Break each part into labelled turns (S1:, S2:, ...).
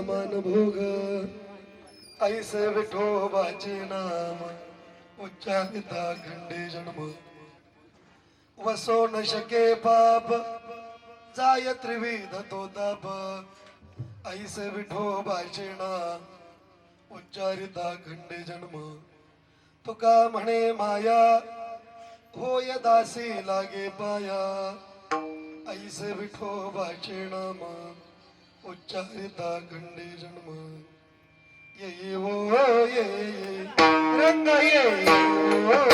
S1: मन भोग ऐसे विठोबाचे नाम उच्चारिता खंडे जन्म वसो न शके पाप जाय त्रिविध तो ताप ऐसे विठोबाचे नाम उच्चारिता खंडे जन्म तुका म्हणे माया होय दासी लागे पाया ऐसे विठोबाचे नाम उच्चारिता खंडे जन्म ये वो ये रंग ये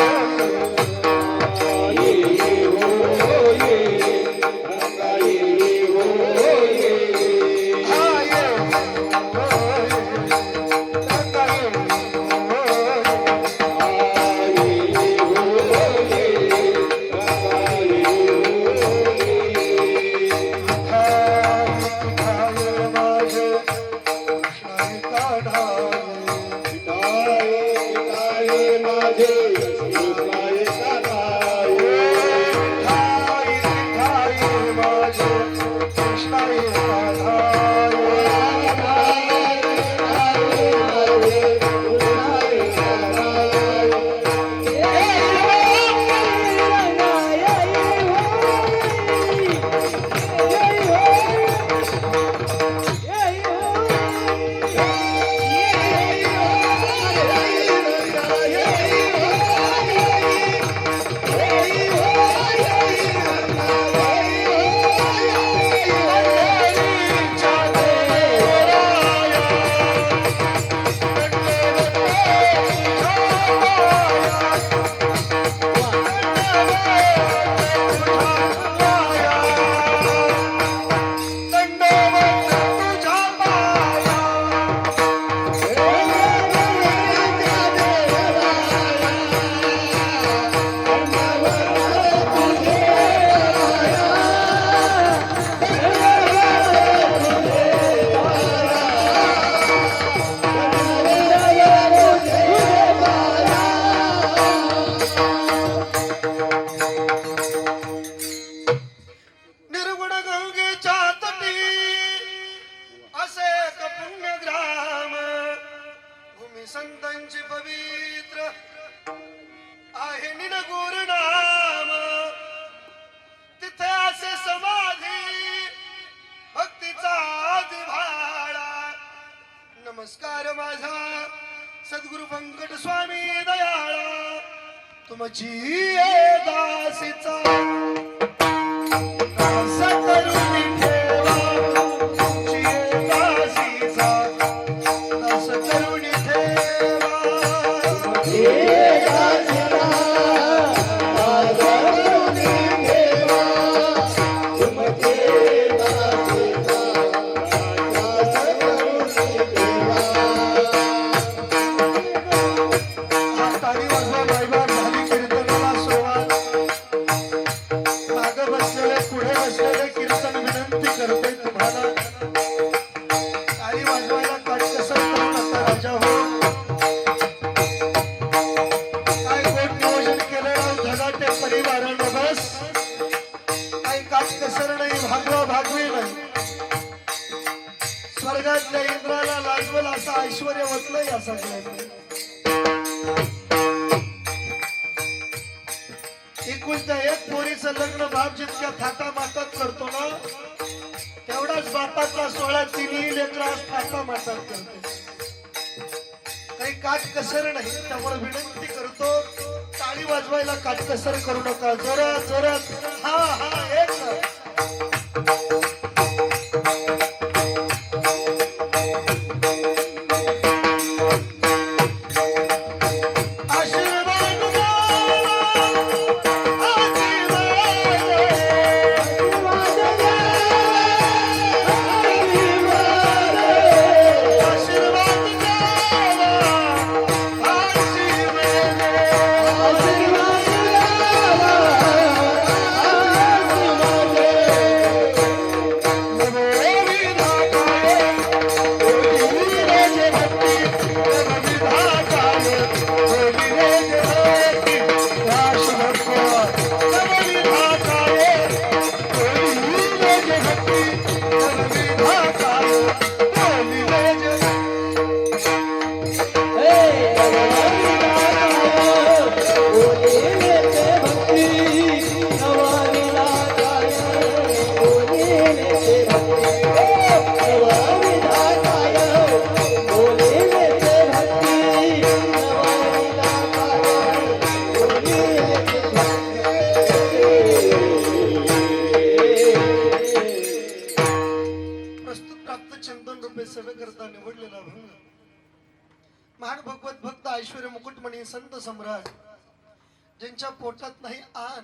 S1: संतांची पवित्र आहे निनगुर नाम तिथे असे समाधी भक्तीचा जिव्हाळा नमस्कार माझा सद्गुरु पंकट स्वामी दयाळा तुमची दासीचा सतरुणी ठेवा तुमची दासीचा दास करुणी स्वर्गातल्या इंद्राला लाजवल असं ऐश्वर्य वाटलं या सगळ्यांना एकुलत्या एक पोरीचं लग्न बाप जितक्या थाटा माटात करतो ना तेवढाच बापाचा सोहळा तिन्ही लेकरं थाटा माटात करते काही काटकसर नाही त्यामुळे विनंती करतो टाळी वाजवायला काटकसर करू नका जोरात जोरात हा हा एक चिंतन रूपे सेवेकरता निवडलेला भंग महान भगवत भक्त ऐश्वर्य मुकुटमणी संत सम्राट ज्यांच्या पोटात नाही आन,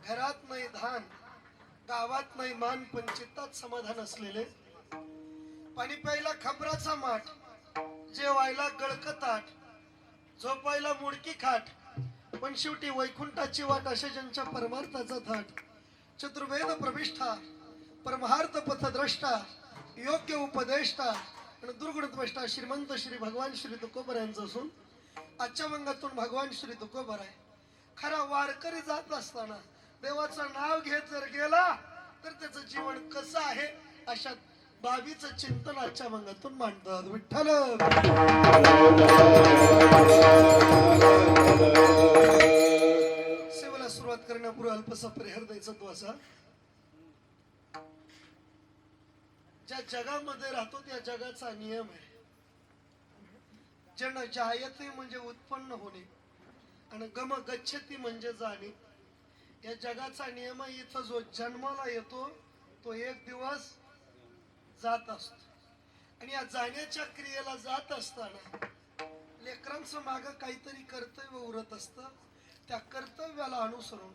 S1: घरात नाही धान, गावात नाही मान, पण चित्तात समाधान असलेले, पाणी प्यायला खबराचा माठ, जेवायला गळकं ताट, झोपायला मुडकी खाट, पण शेवटी वैकुंठाची वाट, असे ज्यांच्या परमार्थाचा थाट, चतुर्वेद प्रविष्ठा, परमार्थ पथद्रष्टा, योग्य उपदेष्टा आणि दुर्गुणद्वेष्टा श्रीमंत श्री भगवान श्री तुकोबरायांचं असून आजच्या मंगातून भगवान श्री तुकोबराय खरा वारकरी जात असताना देवाचं नाव घेत जर गेला तर त्याचं जीवन कसं आहे अशा बाबीचं चिंतन आजच्या मंगातून मांडतात. विठ्ठल सेवेला सुरुवात करण्यापूर्वी अल्पसा परिहार द्यायचा तो असा, ज्या जगामध्ये राहतो त्या जगाचा नियम आहे, जन जायते म्हणजे उत्पन्न होणे आणि गम गच्छती म्हणजे जाणे. या जगाचा नियम आहे, इथं जो जन्माला येतो तो एक दिवस जात असतो आणि या जाण्याच्या क्रियेला जात असताना लेकरांचं माग काहीतरी कर्तव्य उरत असतं. त्या कर्तव्याला अनुसरून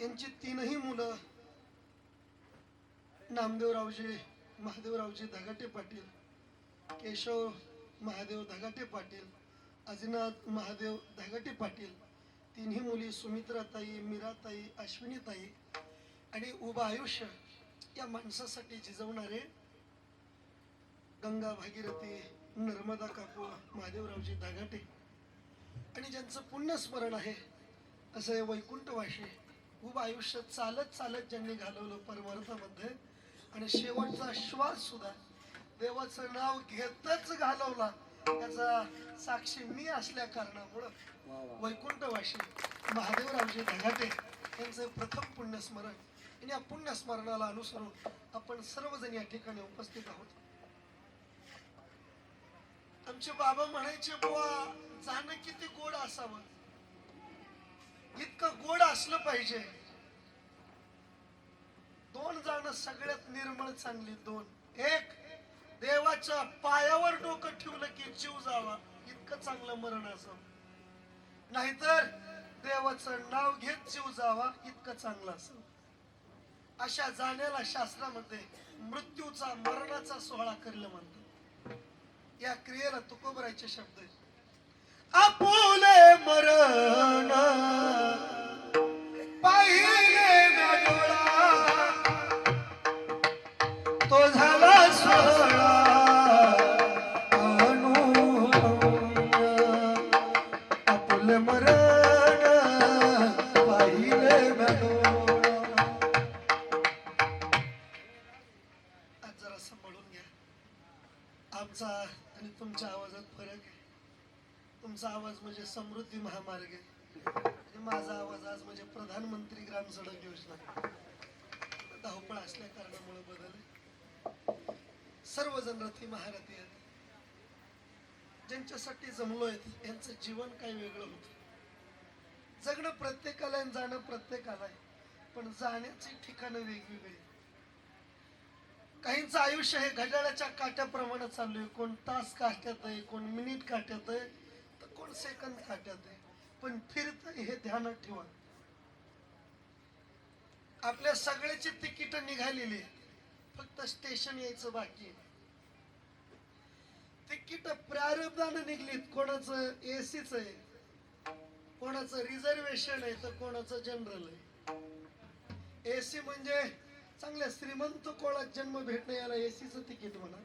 S1: यांची तीनही मुलं नामदेवरावजी महादेवरावजी धगाटे पाटील, केशव महादेव धगाटे पाटील, अजिनाथ महादेव धगाटे पाटील, तिन्ही मुली सुमित्राताई, मीराताई, अश्विनीताई आणि उभं आयुष्य या माणसासाठी झिजवणारे गंगा भागीरथी नर्मदा काकू महादेवरावजी धगाटे आणि ज्यांचं पुण्यस्मरण आहे असं वैकुंठवाशी उभं आयुष्य चालत चालत ज्यांनी घालवलं परमार्थामध्ये आणि शेवटचा श्वास सुद्धा देवाचं नाव घेतच घालवला त्याचा साक्षी मी असल्या कारणामुळं वैकुंठवाशी महादेवरावजी धगाटे यांचं प्रथम पुण्यस्मरण आणि या पुण्यस्मरणाला अनुसरून आपण सर्वजण या ठिकाणी उपस्थित आहोत. आमचे बाबा म्हणायचे बुवा जाणं किती गोड असावं, इतकं गोड असलं पाहिजे. दोन जाणं सगळ्यात निर्मळ चांगली, दोन. एक देवाच्या पायावर डोकं ठेवलं की जीव जावा इतकं चांगलं मरण असावं, नाहीतर देवाचं नाव घेत जीव जावा इतकं चांगलं असावं. अशा जाण्याला शास्त्रामध्ये मृत्यूचा मरणाचा सोहळा करलं म्हणतात. या क्रियेला तुकोबरायचे शब्द आहेत, आपुले मरण पाहिले ना डोळा, तो झाला सोहळा आपुले मरण पाहिले ना डोळा. आज जरा सांभाळून घ्या, आमचा आणि तुमच्या आवाजात फरक आहे. तुमचा आवाज म्हणजे समृद्धी महामार्ग आहे आणि माझा आवाज आज म्हणजे प्रधानमंत्री ग्राम सडक योजना. धावपळ असल्या कारणामुळे बदल. सर्वजण रथी महारथी आहेत, ज्यांच्यासाठी जमलोय यांचं जीवन काय वेगळं होतं. जगणं प्रत्येकाला आणि जाणं प्रत्येकाला आहे, पण जाण्याची ठिकाणं वेगवेगळी. काहींचं आयुष्य हे घड्याळाच्या काट्याप्रमाणे चालू आहे, कोण तास काट्यात आहे, कोण मिनिट काट्यात आहे, तर कोण सेकंद काट्यात आहे, पण फिरतंय हे ध्यानात ठेवा. आपल्या सगळ्याची तिकीट निघालेली, फक्त स्टेशन यायचं बाकी आहे. तिकीट प्रारब्धाने निघलीत, कोणाचं एसीच आहे, कोणाचं रिझर्वेशन आहे, तर कोणाचं जनरल आहे. एसी म्हणजे चांगल्या श्रीमंत कोणात जन्म भेटणं याला एसीचं तिकीट म्हणा,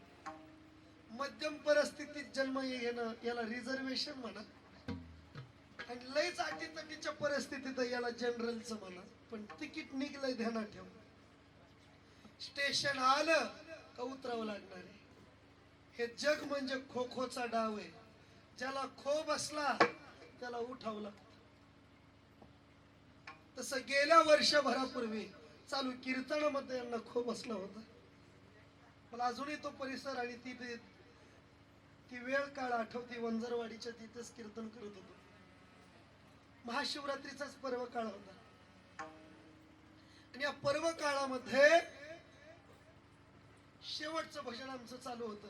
S1: मध्यम परिस्थितीत जन्म येणं याला रिझर्वेशन म्हणा, आणि लयच अटीतटीच्या परिस्थितीत याला जनरलचं म्हणा. पण तिकीट निघलंय ध्यानात ठेव. स्टेशन आलं का उतरावं लागणार आहे. हे जग म्हणजे खो खोचा डाव आहे, ज्याला खो बसला त्याला उठावं लागतं. तसं गेल्या वर्षभरापूर्वी चालू कीर्तनामध्ये यांना खो बसला होता. मला अजूनही तो परिसर आणि ती वेळ काळ आठवते. वंजरवाडीच्या तिथेच कीर्तन करत होतो. महाशिवरात्रीचाच पर्व काळ होता आणि या पर्व काळामध्ये शेवटचं भजन आमचं चालू होतं.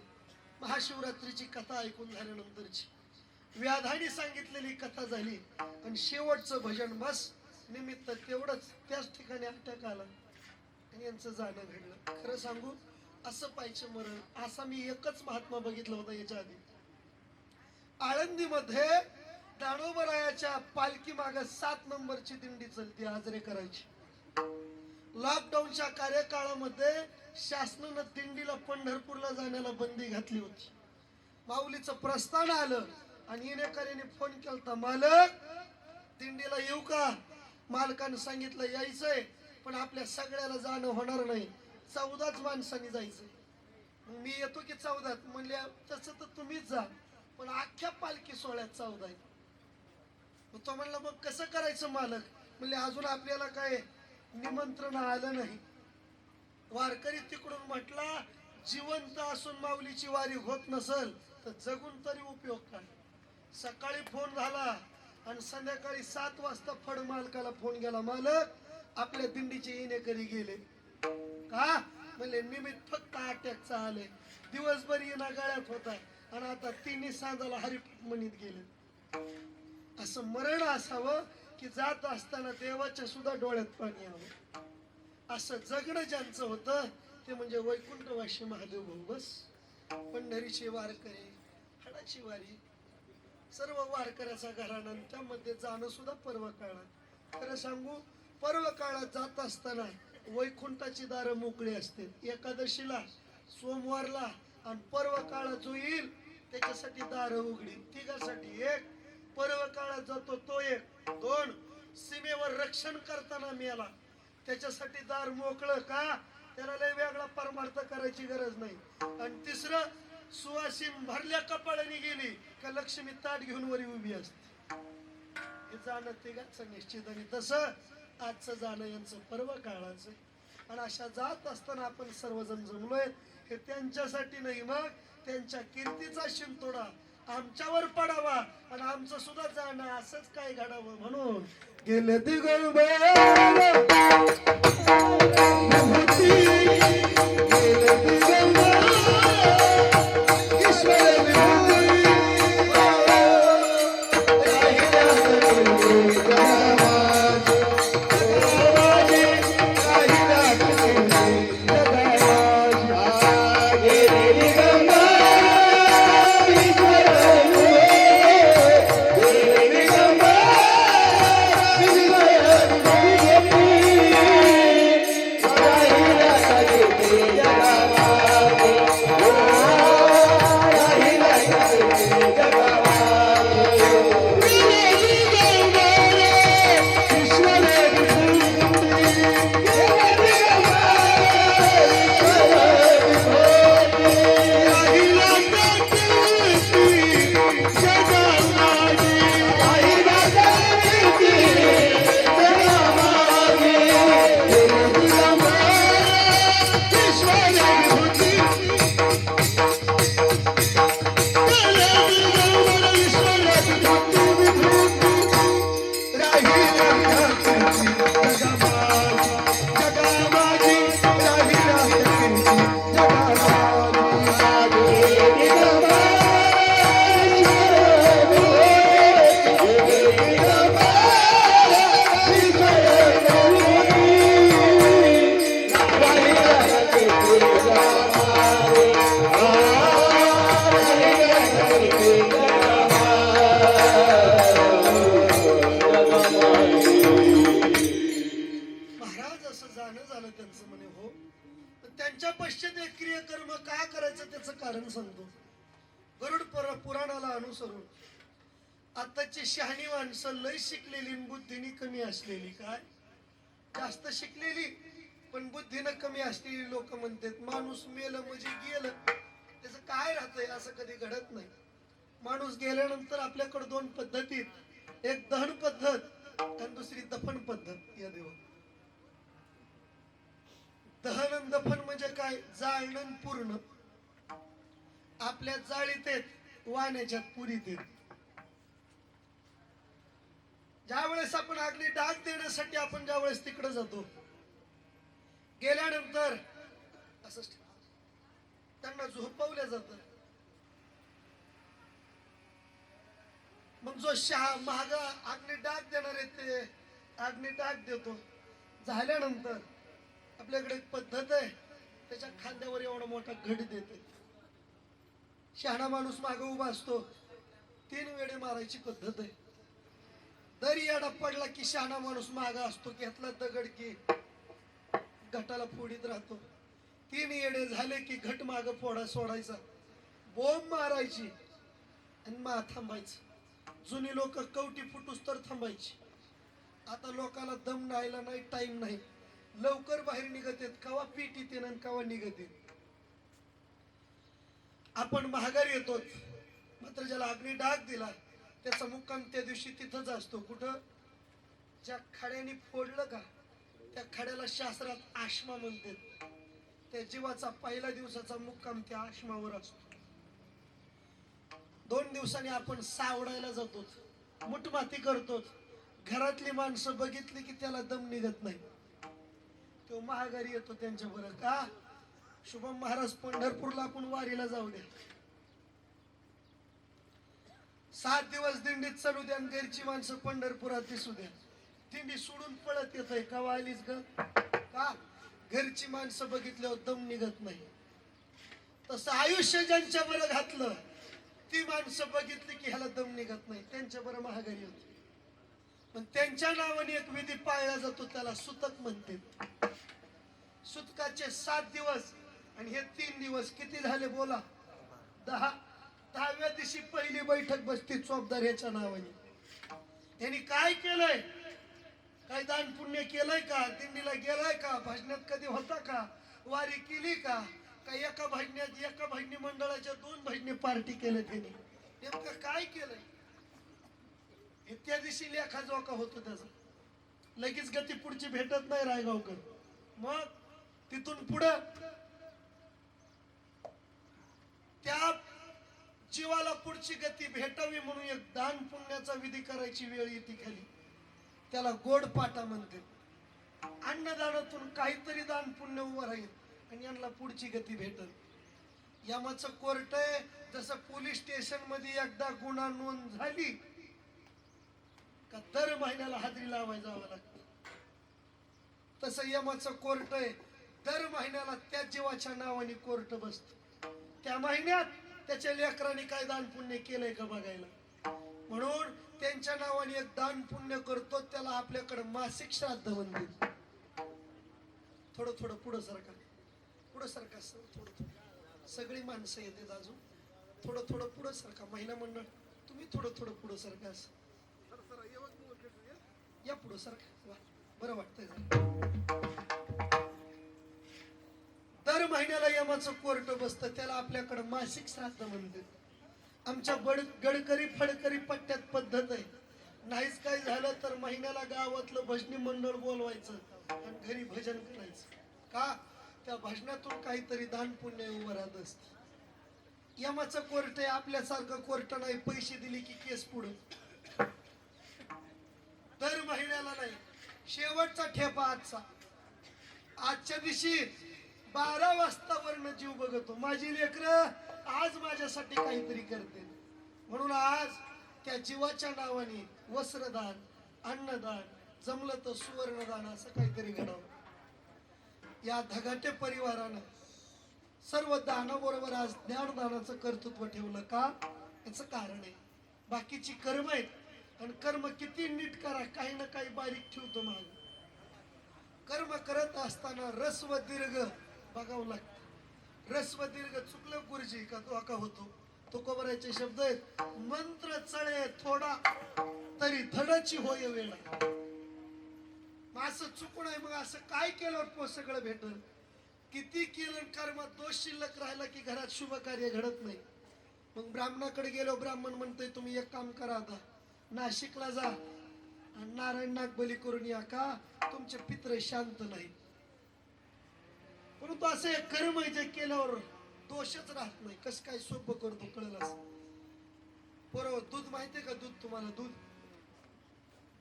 S1: महाशिवरात्रीची कथा ऐकून झाल्यानंतरची व्याधाने सांगितलेली कथा झाली आणि शेवटचं भजन बस निमित्त तेवढंच त्याच ठिकाणी अटॅक आला आणि यांचं जाणं घडलं. खरं सांगू असं पाहिजे मरण असा मी एकच महात्मा बघितला होता याच्या आधी. आळंदीमध्ये दानोबरायाच्या पालखी मागे 7 नंबरची दिंडी चलती आजरे करायची. लॉकडाऊनच्या कार्यकाळामध्ये शासनानं दिंडीला पंढरपूरला जाण्याला बंदी घातली होती. माऊलीचं प्रस्थान आलं आणि येणेकऱ्याने फोन केलता, मालक दिंडीला येऊ का? मालकानं सांगितलं यायचंय पण आपल्या सगळ्याला जाणं होणार नाही, 14च माणसांनी जायचंय. मग मी येतो की 14? म्हणले तसं तर तुम्हीच जा पण अख्ख्या पालखी सोहळ्यात 14 आहे. मग तो म्हणला मग कसं करायचं मालक? म्हणले अजून आपल्याला काय निमंत्रण आलं नाही. वारकरी तिकडून म्हटला जिवंत असून माऊलीची वारी होत नसल तर जगून तरी उपयोग काय. सकाळी फोन झाला आणि संध्याकाळी 7 वाजता फड मालकाला फोन गेला, मालक आपल्या दिंडीचे येणेकरी गेले. का? म्हणले निमित्त फक्त अटॅकचा आले, दिवसभर येणा गळ्यात होता आणि आता तिन्ही सांजाला हरिपट म्हणीत गेले. असं मरण असावं की जात असताना देवाच्या सुद्धा डोळ्यात पाणी यावं. असं जगणं ज्यांचं होतं ते म्हणजे वैकुंठवासी महादेव भाऊ. बस पंढरीचे वारकरी, हडाची वारी, सर्व वारकऱ्याचा घराणा, त्यामध्ये जाणं सुद्धा पर्व काळात. खरं सांगू पर्व काळात जात असताना वैकुंठाची दारं मोकळी असते. एकादशीला, सोमवारला आणि पर्व काळात जो येईल त्याच्यासाठी दारं उघडी. तिघासाठी एक, पर्व काळात जातो तो एक. 2, सीमेवर रक्षण करताना मेला त्याच्यासाठी दार मोकळं का? त्याला लय वेगळा परमार्थ करायची गरज नाही. आणि 3, सुवासीन भरल्या कपाळाने गेली का लक्ष्मी ताट घेऊन वरी उभी असते. हे जाणं तिघाचं निश्चित. आणि तसं आजचं जाणं यांचं पर्व काळाचं. आणि अशा जात असताना आपण सर्वजण जमलोय हे त्यांच्यासाठी नाही, मग त्यांच्या कीर्तीचा शिंतोडा आमच्यावर पडावा आणि आमचं सुद्धा जाणं असंच काय घडावं म्हणून गेले दिगंबर त्यांच्या पश्चात एक क्रियाकर्म का करायचं त्याचं कारण सांगतो. गरुड पुराणाला अनुसरून आताची शहाणी माणसं लय शिकलेली बुद्धीने कमी असलेली, काय जास्त शिकलेली पण बुद्धीनं कमी असलेली लोक म्हणतात माणूस मेलं म्हणजे गेलं, त्याचं काय राहतंय असं कधी घडत नाही. माणूस गेल्यानंतर आपल्याकडे 2 पद्धतीत, एक दहन पद्धत आणि दुसरी दफन पद्धत. या देवा दहन आणि दफन म्हणजे काय? जाळणं पूर्ण. आपल्या जाळीत येत वाण्याच्यात पुरीत येत. ज्या वेळेस आपण अग्नी डाग देण्यासाठी आपण ज्या वेळेस तिकडे जातो गेल्यानंतर असंच त्यांना झोपवलं जातं. मग जो महाग अग्नी डाग देणार आहे ते अग्नी डाग देतो. झाल्यानंतर आपल्याकडे एक पद्धत आहे, त्याच्या खांद्यावर एवढा मोठा घट देते. शहाणा माणूस मागे उभा असतो, 3 वेळे मारायची पद्धत आहे. दरी येडा पडला की शहाणा माणूस मागा असतो, घेतला दगड की घटाला फोडीत राहतो. 3 येडे झाले की घट माग फोडा सोडायचा, बोंब मारायची आणि मा थांबायचं. जुनी लोक कवटी फुटूस तर थांबायची. आता लोकांना दम नाहीला नाही, टाइम नाही, लवकर बाहेर निघत येत, कवा पीठ येते आणि कवा निघत येत. आपण महागारी येतो, मात्र ज्याला अग्नी डाग दिला त्याचा मुक्काम त्या दिवशी तिथंच असतो. कुठं? ज्या खड्याने फोडलं का त्या खड्याला शास्त्रात आश्मा म्हणतात. त्या जीवाचा पहिल्या दिवसाचा मुक्काम त्या आश्मावर असतो. 2 दिवसांनी आपण सावडायला जातो, मुठमाती करतो. घरातली माणसं बघितली की त्याला दम निघत नाही, तो महागारी येतो त्यांच्या बरोबर. का? शुभम महाराज पंढरपूरला आपण वारीला जाऊ द्या, 7 दिवस दिंडीत चालू द्या, घरची माणसं पंढरपुरात दिसू द्या. दिंडी सोडून पळत येत आहे, का आलीच ग? का? घरची माणसं बघितल्यावर दम निघत नाही. तसं आयुष्य ज्यांच्या बरं घातलं ती माणसं बघितली की ह्याला दम निघत नाही, त्यांच्या बरं महागारी होती. पण त्यांच्या नावाने एक विधी पाळला जातो, त्याला सुतक म्हणते. सुतकाचे 7 दिवस आणि हे 3 दिवस किती झाले बोला? 10. 10व्या दिवशी पहिली बैठक बसती चोपदार याच्या नावाने. यांनी काय केलंय? काय दान पुण्य केलंय का? दिंडीला गेलाय का? भजनात कधी होता का? वारी केली का? एका भजनात एका भजनी मंडळाच्या 2 भजनी पार्टी केल्या त्यांनी. नेमकं काय केलंय? त्या दिवशी लेखा जोखा होतो त्याचा. लगेच गती पुढची भेटत नाही रायगावकर. मग तिथून पुढं त्या जीवाला पुढची गती भेटावी म्हणून एक दान पुण्याचा विधी करायची वेळ येते खाली. त्याला गोड पाटा म्हणते. अन्नदानातून काहीतरी दान पुण्य उभं राहील आणि यांना पुढची गती भेटल. यमाचं कोर्ट आहे. जसं पोलीस स्टेशन मध्ये एकदा गुन्हा नोंद झाली का दर महिन्याला हाजरी लावायला जावं लागतं, तसं यमाचं कोर्ट आहे. दर महिन्याला त्या जीवाच्या नावाने कोर्ट बसत. त्या महिन्यात त्याच्या लेकरांनी काय दान पुण्य केलंय का बघायला. म्हणून त्यांच्या नावाने एक दान पुण्य करतो, त्याला आपल्याकडे मासिक श्राद्ध म्हणते. थोडं थोडं पुढं सरका, पुढं सरका, थोडं थोडं. सगळी माणसं येते अजून. थोडं थोडं पुढं सरका. महिला मंडळ तुम्ही थोडं थोडं पुढं सरका. या पुढं सरका, बरं वाटतंय. दर महिन्याला यमाचं कोर्ट बसतं, त्याला आपल्याकडे मासिक श्राद्ध म्हणते. आमच्या गडकरी फडकरी पट्ट्यात पद्धत आहे, नाहीच काय झालं तर महिन्याला गावातलं भजनी मंडळ बोलवायचं आणि घरी भजन करायचं. का? त्या भजनातून काहीतरी दान पुण्य उभं राहत असत. यमाचं कोर्ट आहे, आपल्यासारखं कोर्ट नाही. पैसे दिले की केस पुढे. दर महिन्याला नाही, शेवटचा ठेपा आजचा. आजच्या दिवशी 12 वाजता वर्ण जीव बघतो. माझी लेकरं आज माझ्यासाठी काहीतरी करते, म्हणून आज त्या जीवाच्या नावाने वस्त्रदान, अन्नदान, जमलं तर सुवर्णदान असं काहीतरी घडावं. या धगाटे परिवारानं सर्व दानाबरोबर आज ज्ञानदानाचं कर्तृत्व ठेवलं. का? याचं कारण आहे, बाकीची कर्म आहेत आणि कर्म किती नीट करा, काही ना काही बारीक ठेवतो माग. कर्म करत असताना रस व दीर्घ बघावं लागतं. रस व दीर्घ चुकलं गुरुजी का धोका होतो. तुकोबराचे शब्द आहेत, मंत्र चळे थोडा तरी धडाची होय वेळा. मग असं चुकून आहे, मग असं काय केलं सगळं भेटल. किती केलं कर्मात दोष शिल्लक राहिला की घरात शुभ कार्य घडत नाही. मग ब्राह्मणाकडे गेलो, ब्राह्मण म्हणतोय तुम्ही एक काम करा, आता नाशिकला जा आणि नारायण नाग बली करून या, का तुमचे पित्र शांत नाहीत. परंतु असं एक कर्म आहे जे केल्यावर दोषच राहत नाही. कसं काय सोपं करतो कळलं असं. बरोबर. दूध माहितीये का? दूध तुम्हाला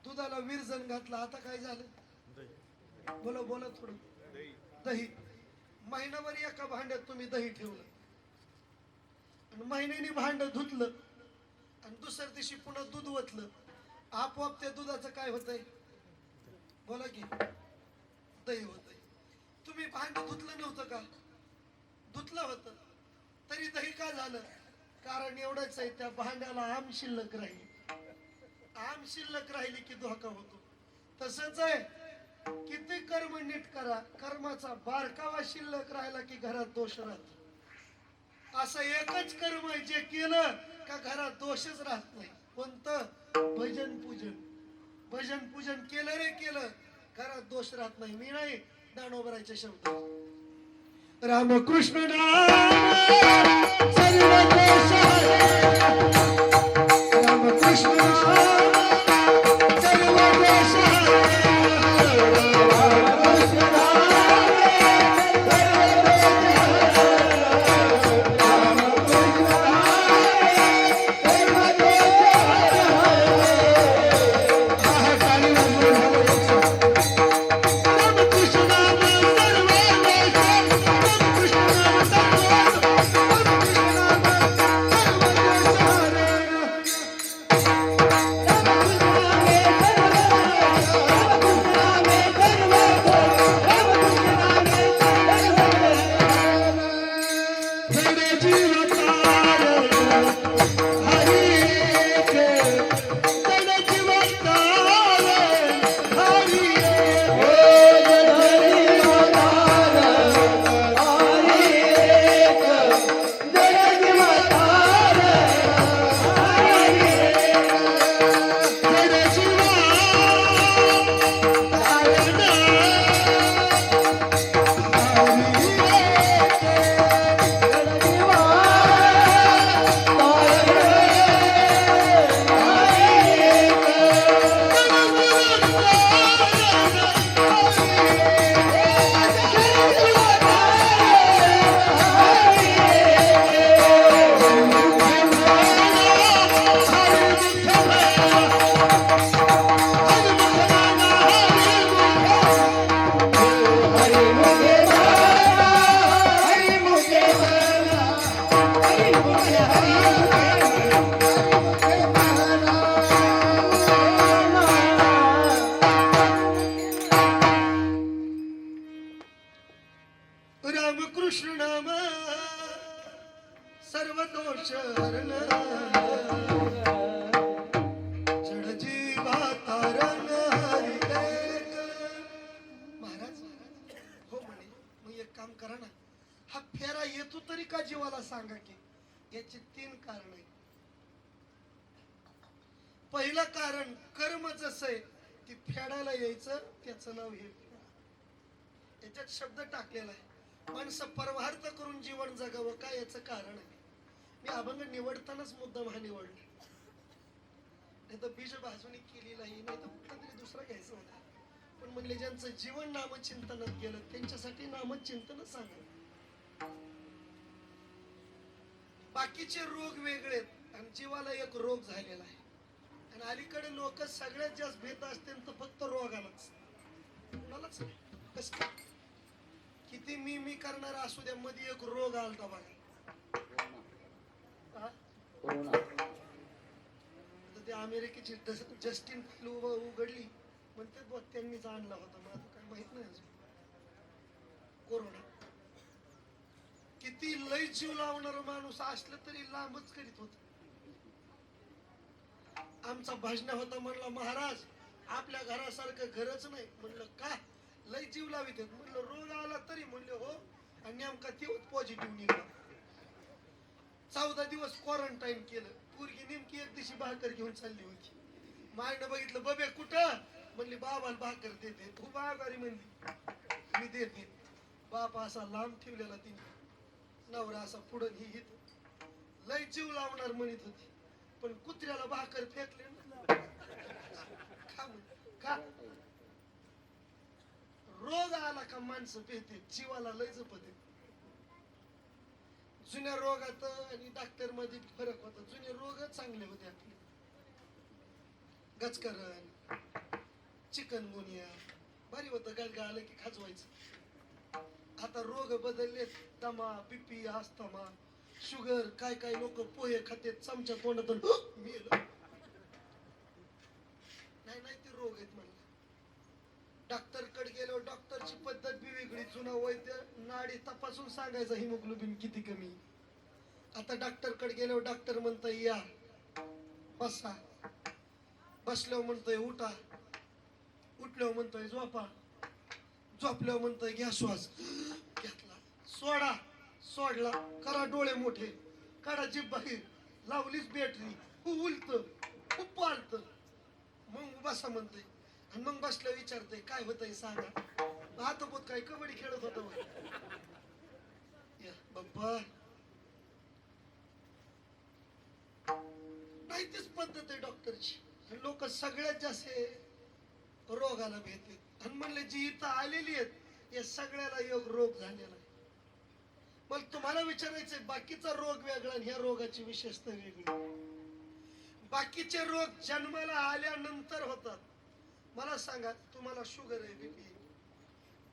S1: दुधाला विरजण घातलं, आता काय झालं? बोला बोला थोडं. दही. महिनाभर एका भांड्यात तुम्ही दही ठेवलं, आणि महिन्यानी भांड धुतलं आणि दुसऱ्या दिवशी पुन्हा दूध ओतलं, आपोआप त्या दुधाचं काय होतंय? बोला की दही होतंय. तुम्ही भांड धुतलं नव्हतं का? धुतलं होतं, तरी दही का झालं? कारण एवढंच आहे, त्या भांड्याला आम शिल्लक राहिली. आम शिल्लक राहिली की धोका होतो. तसंच आहे, किती कर्म नीट करा, कर्माचा बारकावा शिल्लक राहिला की घरात दोष राहतो. असं एकच कर्म आहे जे केलं का घरात दोषच राहत नाही. कोणतं? भजन पूजन. भजन पूजन केलं रे केलं, घरात दोष राहत नाही. मी नाही, दानोबराचे शब्द. रामकृष्ण नाम सर्व दोष हरे. रामकृष्ण नाम सर्व दोष हरे. रामकृष्ण नाम रामकृष्ण नाम सर्व दोष हरण. जड जीवा तारण हरी एक. महाराज हो म्हणे, मग एक काम करा ना, हा फेरा येतो तरी का जीवाला सांगा की. याची 3 कारण आहेत. पहिलं कारण, कर्म जसं आहे ती फेडायला यायचं, त्याचं नाव हे. याच्यात शब्द टाकलेला आहे, माणसं परमार्थ करून जीवन जगावं का, याचं कारण आहे. मी अभंग निवडतानाच मुद्दाम हा निवडला, नाही तर बीज भाजणी केली नाही, नाही तर कुठला तरी दुसरा घ्यायचा होता. पण म्हणले ज्यांचं जीवन नामचिंतनात गेलं त्यांच्यासाठी नामचिंतनच सांगा. बाकीचे रोग वेगळे आणि जीवाला एक रोग झालेला आहे. आणि अलीकडे लोक सगळ्यात जास्त भेट असतील तर फक्त रोगालाच, कुणालाच नाही. कसं काय? किती मी करणार असू द्या, मध्ये एक रोग आलता बघा, ते अमेरिकेची जस्टिन फ्लू उघडली म्हणते त्यांनीच आणला होता, मला काय माहित नाही अजून. कोरोना किती लय जीव लावणार माणूस असलं तरी लांबच करीत होत. आमचा भजना होता, म्हणला महाराज आपल्या घरासारखं घरच नाही. म्हणलं का? लय जीव लावित. म्हणलं रोग आला तरी? म्हणले हो. आणि नेमका तेव्हाच पॉझिटिव्ह निघाला. 14 दिवस क्वारंटाईन केलं. पोरगी नेमकी एक दिवशी भाकर घेऊन चालली होती. मायनं बघितलं, बबे कुठं? म्हणली बाबाला भाकर देते. तू बागारी म्हणली मी देते. बाप असा लांब ठेवलेला तिने, नवरा असा पुढं ही हित. लय जीव लावणार म्हणत होती, पण कुत्र्याला भाकर फेकले ना. का? रोग आला का माणसं पेते, जीवाला लय जपते. जुन्या रोगात आणि डॉक्टर मध्ये फरक होता. जुने रोग चांगले होते आपले, गचकरण, चिकनगुनिया भारी होतं. गळगा आलं की खाजवायचं. आता रोग बदलले, दमा, बीपी, अस्थमा, शुगर काय काय लोक पोहे खाते चमच्या तोंडातून मेलं. नाही नाही ते रोग आहेत म्हणलं. डॉक्टर कडे गेलो, डॉक्टरची पद्धत बी वेगळी. जुना वैद्य नाडी तपासून सांगायचं हिमोग्लोबिन किती कमी. आता डॉक्टर कडे गेलो, डॉक्टर म्हणतोय या बसा, बसल्यावर म्हणतोय उठा, उठल्यावर म्हणतोय झोपा, झोपल्यावर म्हणतोय घ्या श्वास, घेतला, सोडा, सोडला, करा डोळे मोठे, काढा जीभ बाहेर, लावलीच बॅटरी, उलत खूप पाळत, मग बसा म्हणतोय. आणि मग बसल्यावर विचारतोय काय होतंय सांगा. आता बोध काय कबड्डी खेळत होता बाप्पा. नाही तीच पद्धत आहे डॉक्टरची. लोक सगळ्यात जास्त रोगाला भेटतात. आणि म्हणले जी इथं आलेली आहेत या सगळ्याला योग रोग झालेला आहे. मग तुम्हाला विचारायचंय बाकीचा रोग वेगळा आणि ह्या रोगाची विशेषता वेगळी. बाकीचे रोग जन्माला आल्यानंतर होतात. मला सांगा तुम्हाला शुगर आहे, बीपी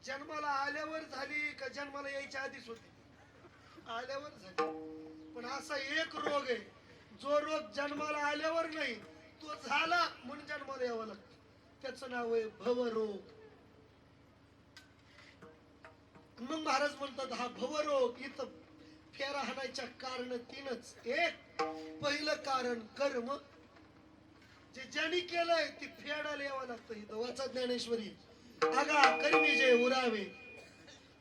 S1: जन्माला आल्यावर झाली का जन्माला यायच्या आधीच होती? आल्यावर झाली. पण असा एक रोग आहे जो रोग जन्माला आल्यावर नाही, तो झाला म्हणून जन्माला यावं लागतं. त्याचं नाव आहे भवरोग. मग महाराज म्हणतात हा भवरोग इथं फेरा हाणायच्या कारण तीनच. एक पहिलं कारण कर्म, जे ज्यांनी केलंय ती फेडायला यावं लागतं. इथं वाचा ज्ञानेश्वरी. आगा कर्मी जे उरावे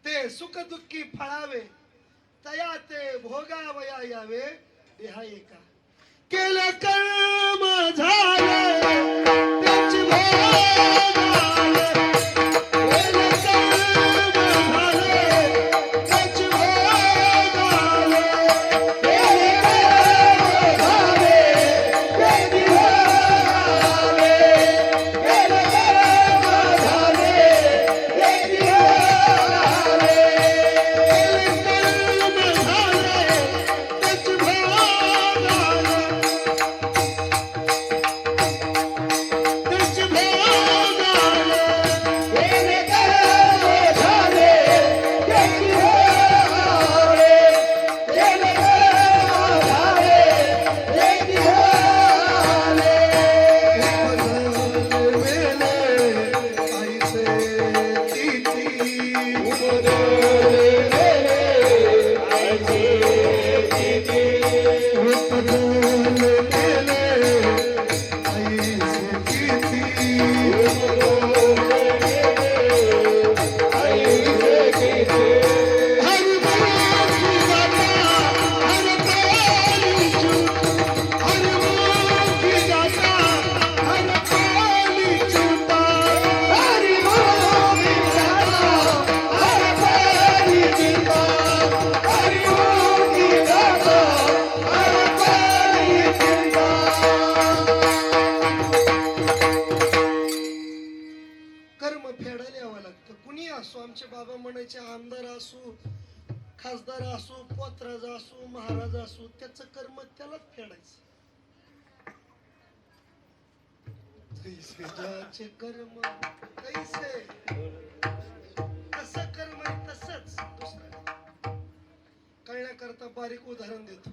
S1: ते सुख दुःखी फळावे, तया ते भोगावया यावे देहा एका. केलं कर्म झाले त्याची भोग आले. केलं कर्म झाले त्याची भोग आले. केलं कर्म झाले त्याची भोग आले. केलं कर्म झाले त्याची भोग आले. केलं कर्म झाले त्याची भोग आले. कर्म फेडायला यावं लागतं. कुणी असो, आमचे बाबा म्हणायचे आमदार असो, खासदार असो, पोतराजा असो, महाराज असो, त्याचं कर्म त्यालाच फेडायचं. तैसे ज्याचे कर्म तैसे, कसं कर्म आहे तसंच. दुसरं कळण्याकरता बारीक उदाहरण देतो.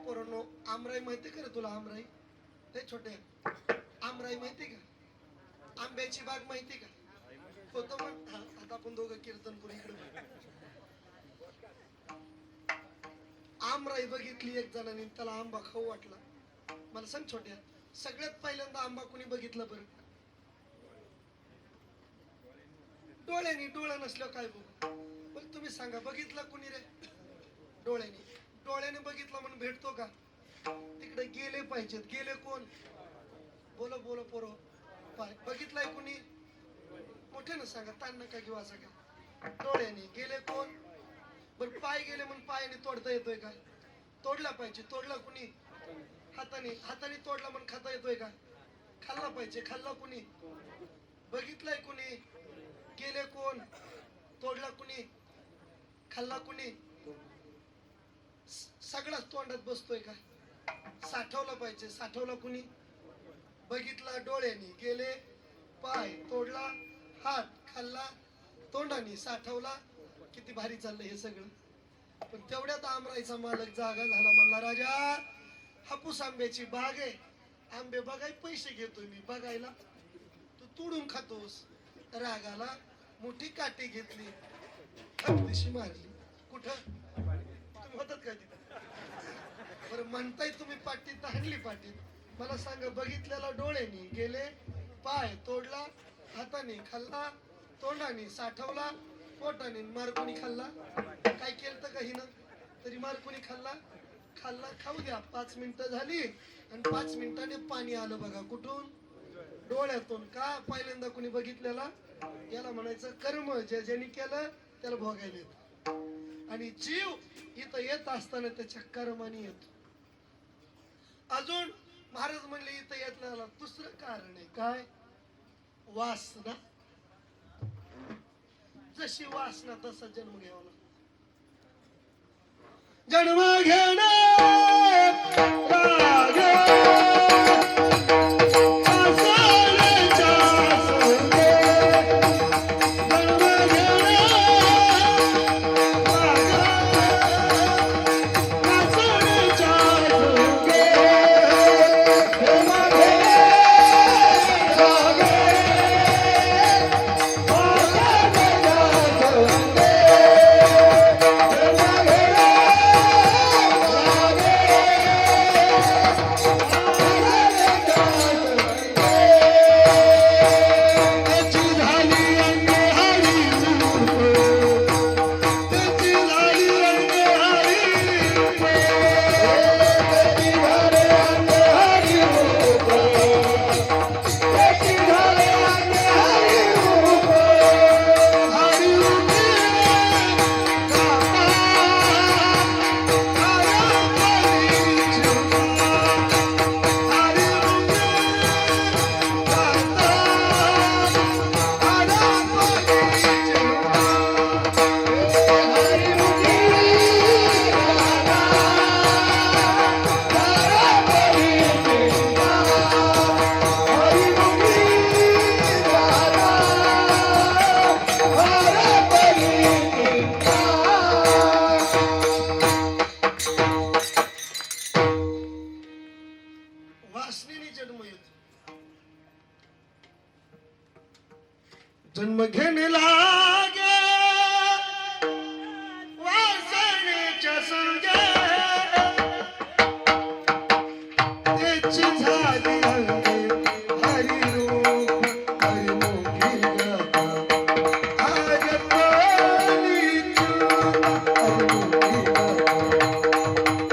S1: पोरांनो, आमराई माहिती का रे तुला? आमराई हे छोटे आमराई माहिती का? आंब्याची बाग माहिती का? होतो मग. आता आपण दोघं कीर्तनपुरी इकडे. आमराई बघितली एक जणांनी, त्याला आंबा खाऊ वाटला. मला सांग छोट्या, सगळ्यात पहिल्यांदा आंबा कुणी बघितलं बरं? डोळ्यानी. डोळा नसल्यावर काय बघू? पण तुम्ही सांगा बघितलं कुणी रे? डोळ्यानी. डोळ्याने बघितलं म्हणून भेटतो का? तिकडे गेले पाहिजेत. गेले कोण? बोलो बोलो पोरो. पाय बघितलाय कुणी? मोठ्यानं सांगा, ताण नका घेऊ. असं का? डोळ्याने. गेले कोण? बरं पाय गेले म्हणून पायाने तोडता येतोय का? तोडला पाहिजे. तोडला कुणी? हाताने. हाताने तोडला म्हणून खाता येतोय का? खाल्ला पाहिजे. खाल्ला कुणी? बघितलाय कुणी? गेले कोण? तोडला कुणी? खाल्ला कुणी? सगळाच तोंडात बसतोय का? साठवला पाहिजे. साठवला कुणी? बघितला डोळ्याने, गेले पाय, तोडला हात, खाल्ला तोंडाने, साठवला. किती भारी चाललंय हे सगळं. पण तेवढ्यात आमराईचा मालक जागा झाला, म्हणला राजा हापूस आंब्याची बाग आहे, आंबे बघाय पैसे घेतोय मी, बघायला तू तोडून खातोस. रागाला मोठी काठी घेतली, दिशी मारली. कुठं तुम्ही होतात का तिथं? बरं म्हणताय तुम्ही पाटीत हाणली पाटीत, मला सांगा बघितल्याला डोळ्यानी गेले, पाय तोडला, हाताने खाल्ला, तोंडाने साठवला, पोटाने मारकुणी खाल्ला. काय केलं तर काही ना तरी मारकुणी खाल्ला. खाल्ला, खाऊ द्या. 5 मिनिटं झाली आणि 5 मिनिटाने पाणी आलं बघा. कुठून? डोळ्यातून. का? पहिल्यांदा कुणी बघितलेला. याला म्हणायचं कर्म, जे ज्यांनी केलं त्याला भोगायला येत. आणि जीव इथं येत असताना त्याच्या कर्माने येतो. अजून महाराज म्हणले इथं येतला दुसरं कारण आहे. काय? वासना. जशी वासना तसा जन्म घ्यावा लागतो. जन्म घेणं जन्म घेणे लागे वासनेच्या संगे, त्याची झाली अंगे हरिरूप हरिमुखी गाथा. आज कोणी तू हरिमुखी गाथा,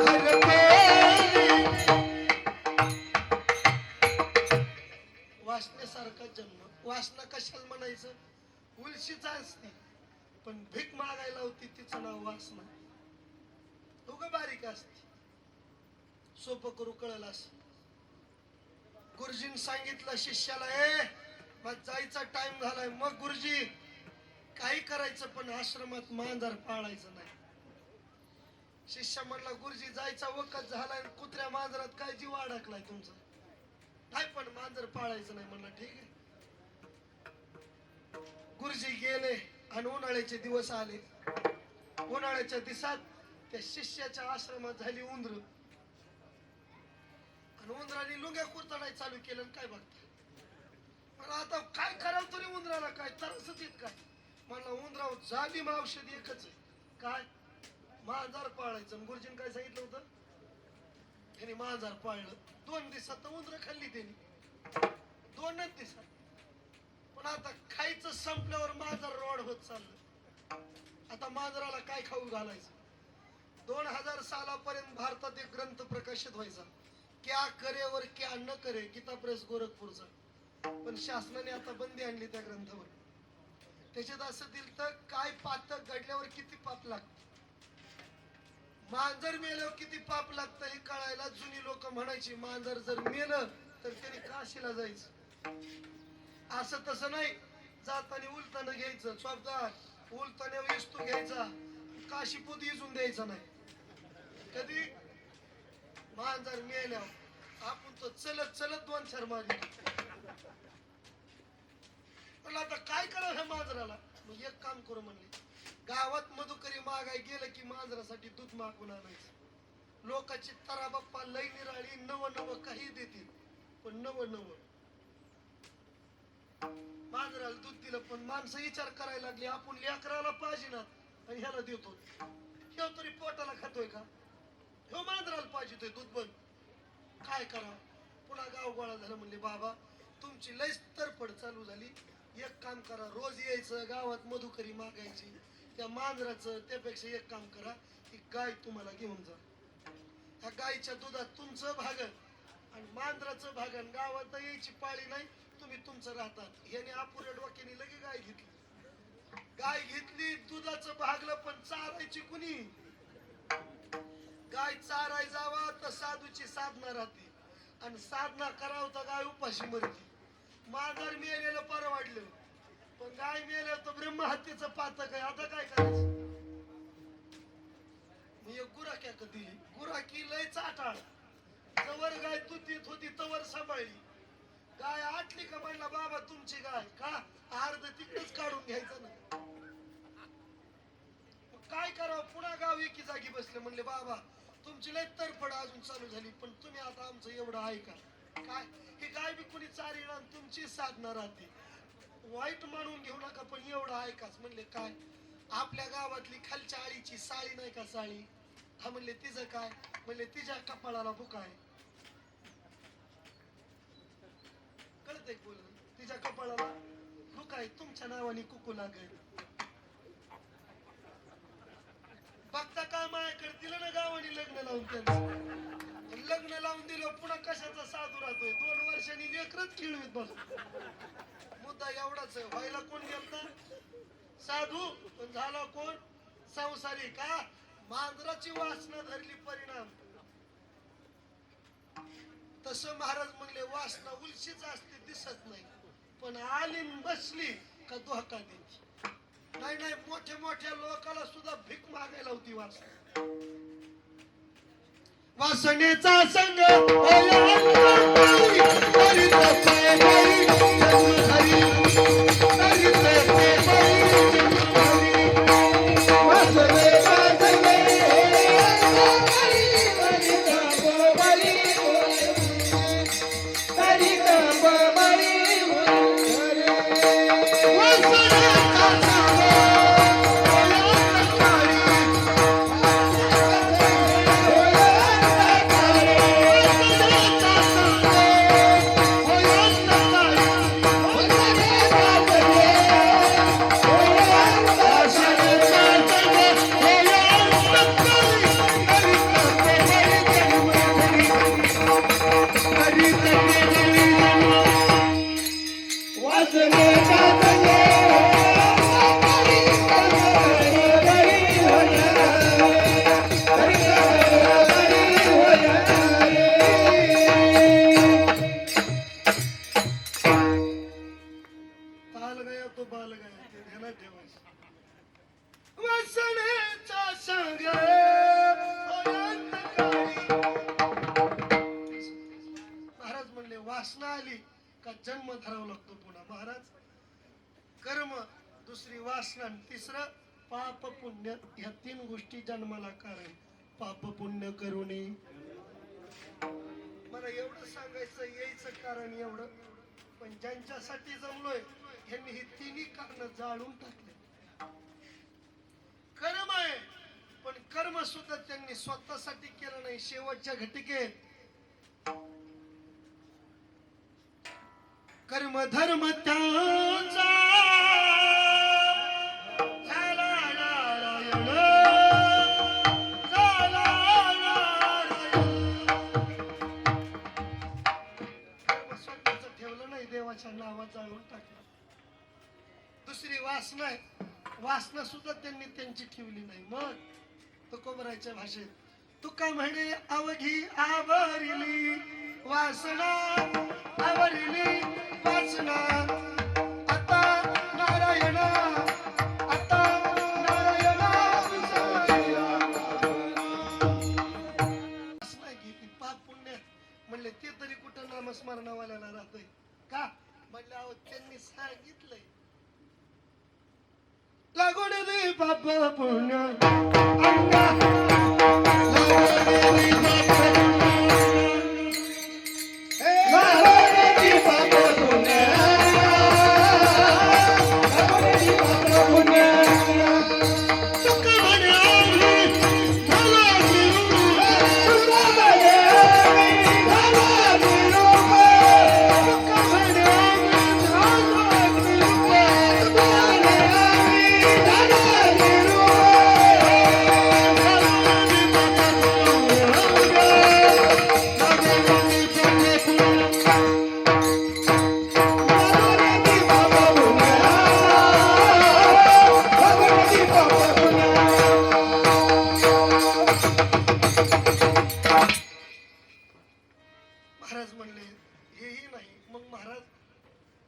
S1: आज कोणी. वासनेसारखा जन्म. वासना कशाला म्हणायचं? उलशीचा असते, पण भीक मागायला होती तिचं नाव वासना. उगा बारीक असते. सोपं करू कळलं असं. गुरुजींनी सांगितलं शिष्याला, मग जायचा टाइम झालाय. मग गुरुजी काही करायचं पण आश्रमात मांजर पाळायचं नाही. शिष्य म्हणला गुरुजी जायचा वखत झालाय, कुत्र्या मांजरात काय जीव अडकलाय तुमचा? नाही पण मांजर पाळायचं नाही. म्हणला ठीक आहे. गुरुजी गेले आणि उन्हाळ्याचे दिवस आले. उन्हाळ्याच्या दिवसात त्या शिष्याच्या आश्रमात झाली उंदर. आणि उंदराने लुंग्या कुरतडाय चालू केलं. काय बघता? मला आता काय करावं तरी उंदराला काय तरसच येत काय? म्हणला उंदराव झाली मग औषध एकच आहे. काय? मांजर पाळायचं. गुरुजीने काय सांगितलं होतं? त्यांनी मांजर पाळलं. 2 दिवसात उंदर खाल्ली त्यांनी. 2च दिवसात. पण आता खायचं संपल्यावर मांजर रोड होत चाललं. आता मांजराला काय खाऊ घालायचं? 2000 सालापर्यंत भारतात एक ग्रंथ प्रकाशित व्हायचा, क्या करे और क्या न करे, गीता प्रेस गोरखपूरचा. पण शासनाने आता बंदी आणली त्या ग्रंथावर. त्याच्यात असं दिलं तर काय पातक घडल्यावर किती पाप लागतं, मांजर मेल्यावर किती पाप लागतं हे कळायला जुनी लोक म्हणायची मांजर जर मेलं तर त्याने काशीला जायचं. असं तसं नाही. जाताना उलताना घ्यायचं, चौकदार उलताना विस्तू घ्यायचा, काशीपूत इजून द्यायचा नाही. कधी? मांजर मेल्यावर आपण तो चलत चलत 2-4 मारली. म्हणलं आता काय करावं ह्या मांजराला? मग एक काम करू म्हणले, गावात मधुकरी मागाय गेलं की मांजरासाठी दूध मागून आणायचं. लोकांची तरा बाप्पा लई निराळी, नव नव काही देतील, पण नव नव मांजराला दूध दिलं. पण माणसं विचार करायला लागली, आपण लेकराला पाहिजे ना आणि ह्याला देतो, ह्यो तरी पोटाला खातोय का, ह्यो मांजराला पाहिजे दूध बंद, काय करा. पुन्हा गाव गोळा झालं. म्हणले बाबा तुमची लईच तरफड चालू झाली, एक काम करा, रोज यायचं गावात मधुकरी मागायची, त्या मांजराचं त्यापेक्षा एक काम करा, ती गाय तुम्हाला घेऊन जा. त्या गायच्या दुधात तुमचं भागन आणि मांजराचं भागन. गावात यायची पाळी नाही, तुम्ही तुमचं राहतात. याने अपुऱ्या डोक्याने लगे गाय घेतली, दुधाचं भागलं, पण चारायची कुणी. गाय चाराय जावा तर साधूची साधना राहते, आणि साधना करावं तर गाय उपाशी मरते. मांजर मेलेलं परवडलं, पण गाय मेलं तर ब्रह्महत्येचं पातक आहे. आता काय करायचं. मी एक गुराख्या दिली, गुराखी लय चाटाळ, जवळ गाय तुतीत होती तवर सांभाळली. गाय आटली का म्हणला बाबा तुमची गाय का, अर्ध तिकडेच काढून घ्यायचं ना. काय करावं, पुन्हा गाव एकी जागी बसले. म्हणले बाबा तुमची लय तरफड अजून चालू झाली, पण तुम्ही आता आमचं एवढं ऐका. काय ही गाय बी कुणी चारीला आणि तुमची साधना राहते, वाईट मानून घेऊ नका, पण एवढं ऐकाच. म्हणले काय, आपल्या गावातली खालच्या आळीची साळी नाही का साळी, हा म्हणले तिचं काय. म्हणले तिच्या कपाळाला भुका आहे. कळतंय बोल, तिच्या कपाळाला भुका आहे, तुमच्या नावाने कुकू लागेल. बघता का माझ्याकडे दिलं ना गावाने लग्न लावून, त्यांचं लग्न लावून दिलं, पुन्हा कशाचा साधू राहतोय. 2 वर्षांनी लेकरच खेळवीत बस. मुद्दा एवढाच आहे, व्हायला कोण गेलता साधू, पण झाला कोण संसारी. का मांजराची वासना धरली परिणाम. तसं महाराज म्हणले वासना उलशीच असते, दिसत नाही, पण आली बसली का धोका द्यायची. नाही मोठ्या मोठ्या लोकांना सुद्धा भीक मागायला होती वासना. वासनेचा संग वासना आली का जन्म धरावा लागतो पुन्हा. महाराज कर्म, दुसरी वासना, तिसरं पाप पुण्य. ह्या 3 गोष्टी जन्माला कारण. पाप पुण्य करू नये. मला एवढं सांगायचं, यायचं कारण एवढं, पण ज्यांच्यासाठी जमलोय ह्यांनी ही 3ही कारण जाळून टाकले. कर्म आहे, पण कर्म सुद्धा त्यांनी स्वतःसाठी केलं नाही. शेवटच्या घटिकेत कर्म धर्म त्याचा झाला नारायण, झाला नारायण. कर्म स्वतःच ठेवलं नाही, देवाच्या नावात जाळून टाकलं. दुसरी वासना आहे, वासना सुद्धा त्यांनी त्यांची ठेवली नाही. मग तुकोबराच्या भाषेत तुका म्हणे अवघी आवरली वासना, आवरली वासना, आता नारायण, आता नारायण वासना घेतली. पाप पुण्य म्हणले ते तरी कुठं नामस्मरणावाल्याला राहतोय का. म्हणले अहो त्यांनी सांगितलंय लागून दे पाप पुण्य अंगा लावणी पाप लावणी पाप पुण्य लावणी पाप पुण्य तुक म्हणाली झाला विरू तुक म्हणाली झाला विरू तुक म्हणाली झाला विरू तुक म्हणाली झाला विरू महाराज म्हणले हेही नाही. मग महाराज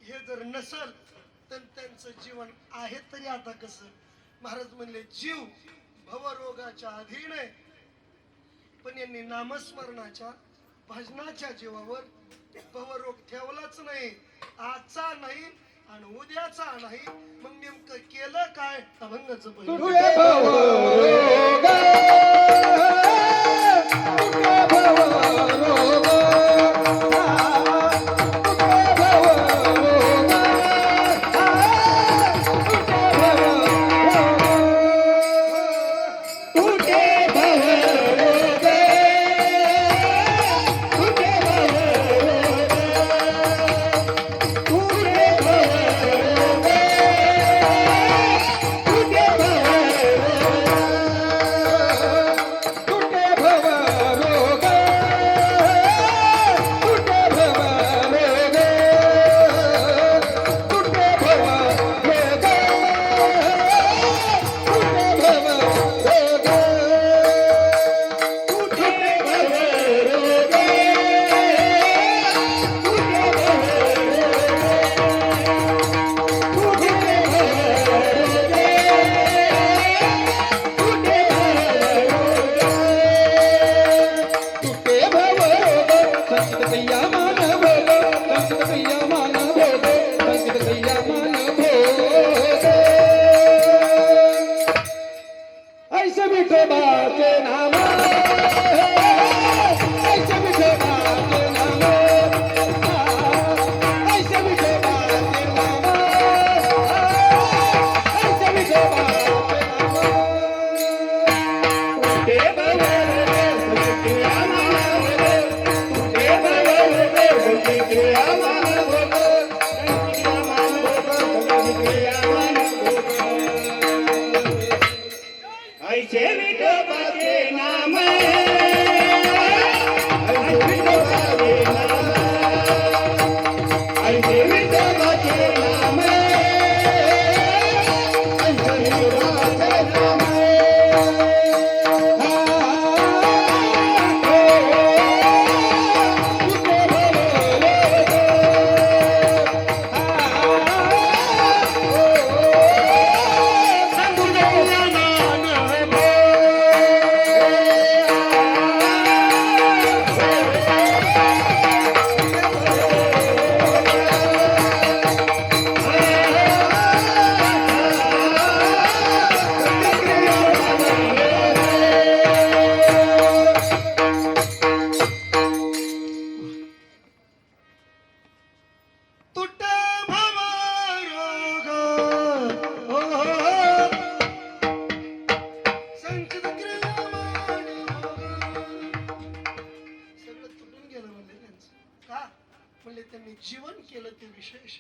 S1: हे जर नसल तर त्यांचं जीवन आहे तरी आता कसं? महाराज म्हणले जीव भवरोगाच्या अधीन आहे, पण यांनी नामस्मरणाच्या भजनाच्या जीवावर भवरोग ठेवलाच नाही. आजचा नाही आणि उद्याचा नाही. मग नेमकं केलं काय? अभंगाचं पहिलं ऐसे विठोबाचे नाम ऐसे विठोबाचे नाम ऐसे विठोबाचे नाम ऐसे विठोबाचे नाम तुटे भवर तुटे आमान तुटे भवर तुटे आमान ऐसे विठोबाचे नाम ऐसे विठोबाचे नाम ऐसे विठोबाचे नाम ऐसे विठोबाचे नाम त्यांनी जीवन केलं ते विशेष.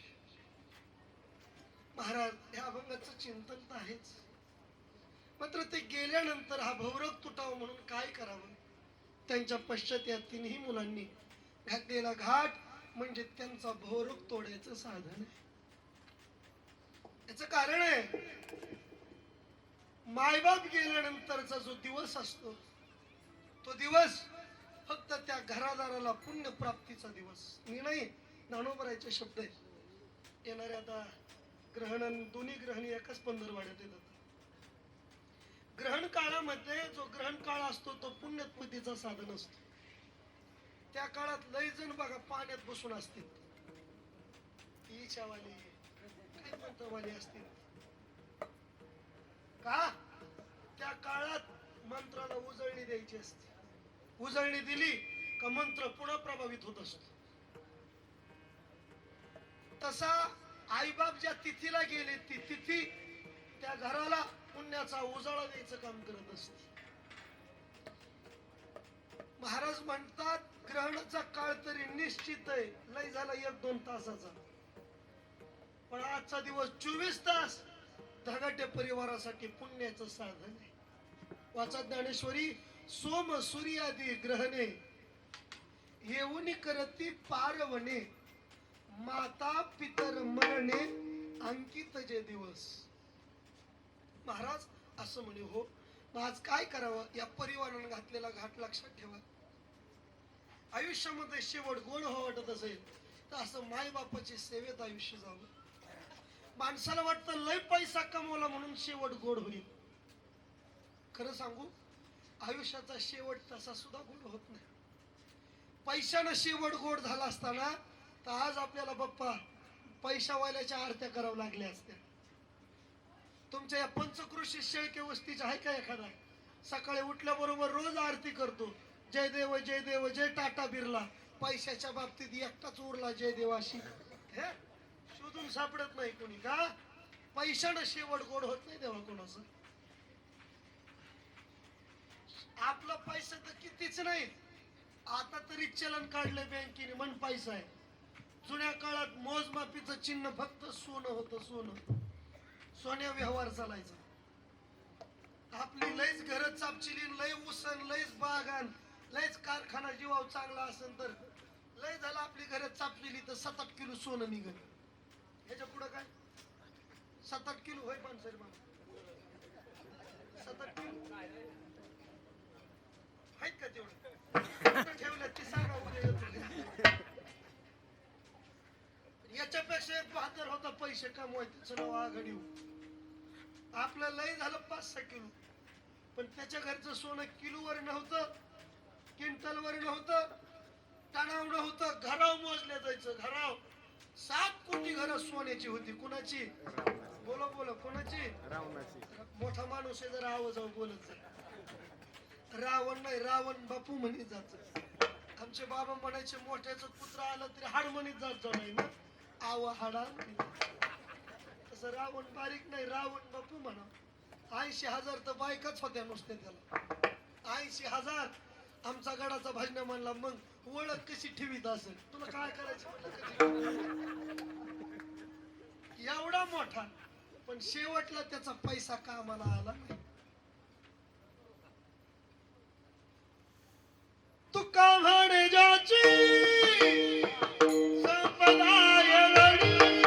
S1: महाराज या अभंगाचं चिंतन तर आहेच, मात्र ते गेल्यानंतर हा भवरोग तुटावा म्हणून काय करावं? त्यांच्या पश्चात या तिन्ही मुलांनी घातलेला घाट म्हणजे त्यांचा भवरोग तोडायचं साधन आहे. याचं कारण आहे, मायबाप गेल्यानंतरचा जो दिवस असतो तो दिवस फक्त त्या घरादाराला पुण्य प्राप्तीचा दिवस. मी नाही, ज्ञानोबरायचे शब्द आहेत. येणाऱ्या आता ग्रहण दोन्ही ग्रहणी एकाच पंधरवाड्यात येतात. ग्रहण काळामध्ये जो ग्रहण काळ असतो तो पुण्यत्पत्तीचा साधन असतो. त्या काळात लय जण बघा पाण्यात बसून असतील, इच्छावाली काय मंत्रवाली असतील. का त्या काळात मंत्राला उजळणी द्यायची असते. उजळणी दिली का मंत्र पुन्हा प्रभावित होत असतो. तसा आईबाप ज्या तिथीला गेले ती तिथी त्या घराला पुण्याचा उजाळा द्यायचं काम करत असते. महाराज म्हणतात ग्रहणाचा काळ तरी निश्चित आहे, लय झाला 1-2 तासाचा, पण आजचा दिवस 24 तास धगाट्या परिवारासाठी पुण्याचं साधन आहे. वाचा ज्ञानेश्वरी. सोम सूर्यादी ग्रहणे येऊनी करती पारवणे, माता पितर मरणे अंकित जे दिवस. महाराज असं म्हणे हो, आज काय करावं? या परिवारानं घातलेला घाट लक्षात ठेवा. आयुष्यामध्ये शेवट गोड व्हावं वाटत असेल तर असं मायबापाची सेवेत आयुष्य जावं. माणसाला वाटतं लय पैसा कमवला म्हणून शेवट गोड होईल. खरं सांगू, आयुष्याचा शेवट तसा सुद्धा गोड होत नाही. पैशानं शेवट गोड झाला असताना तर आज आपल्याला बाप्पा पैशावाल्याच्या आरत्या कराव्या लागल्या असत्या. तुमच्या या पंचकृषी शेळके वस्तीच्या आहे का एखादा सकाळी उठल्याबरोबर रोज आरती करतो, जय देव जय देव जय टाटा बिर्ला, पैशाच्या बाबतीत एकटाच उरला जय देवाशी? हे शोधून सापडत नाही कोणी. का? पैशानं शेवट गोड होत नाही देवा कोणाचं. आपला पैसा तर कितीच नाही, आता तरी चलन काढले बँकेने म्हण पैसा आहे. जुन्या काळात मोजमापीचं चिन्ह फक्त सोनं होतं. सोन्या व्यवहार चालायचा. आपली लयच घर चापचिली, लय उसन, लयच बागान, लयच कारखाना जीवाव चांगला असेल तर लय झाला आपली घर चापलेली तर 7-8 किलो सोनं निघत. ह्याच्या पुढं काय 7-8 किलो होय पण सर मला 7-8 किलो आहेत का तेवढं ठेवलं ती सांगा उद्या. याच्यापेक्षा एक बहादर होता पैसे कमवायचं नाव आघाडी. आपलं लय झालं 5-6 किलो, पण त्याच्या घरचं सोनं किलोवर नव्हतं, क्विंटलवर नव्हतं, टनाव नव्हतं, घराव मोजल्या जायचं. घराव 7 कोटी घरं सोन्याची होती. कुणाची? बोला बोला कोणाची? मोठा माणूस आहे, जरा आवाज बोलत जा. रावण नाही, रावण बापू म्हणत जात. आमचे बाबा म्हणायचे मोठ्याचं कुत्रा आलं तरी हाड म्हणत जात जाऊ नाही ना, आव हाडा. तसं रावण बारीक नाही, रावण बापू म्हणा. 80,000 तर बायकाच होत्या नुसत्या त्याला. 80,000 आमचा गडाचा भजन म्हणला. मग ओळख कशी ठेवीत असेल? तुला काय करायचं एवढा मोठा, पण शेवटला त्याचा पैसा कामाला आला नाही. तुका म्हणे ज्याची संपदा एवढी,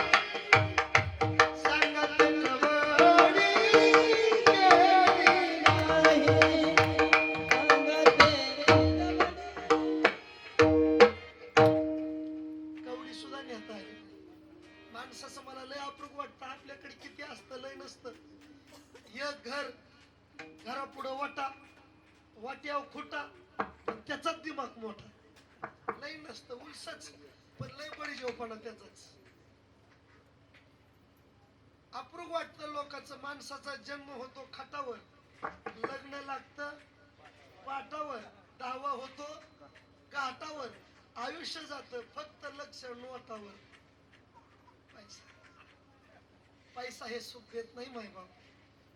S1: सांगत कवडी केली नाही. कवडी सुद्धा नेता आहे माणसाचं. मला लय अप्रूप वाटतं. आपल्याकडे किती असतं, लय नसतं. एक घर, घरापुढं वाटा, वाट्यावर खुटा, त्याचाच दिमाग मोठा. लय नसतं, उलसच, पण लय बळी जेवपणा त्याचाच. अप्रूप वाटतं लोकांचं. माणसाचा जन्म होतो खाटावर, लग्न लागतं पाटावर, दावा होतो घाटावर, आयुष्य जातं फक्त लक्ष नोटावर. पैसा हे सुख देत नाही मायबाप.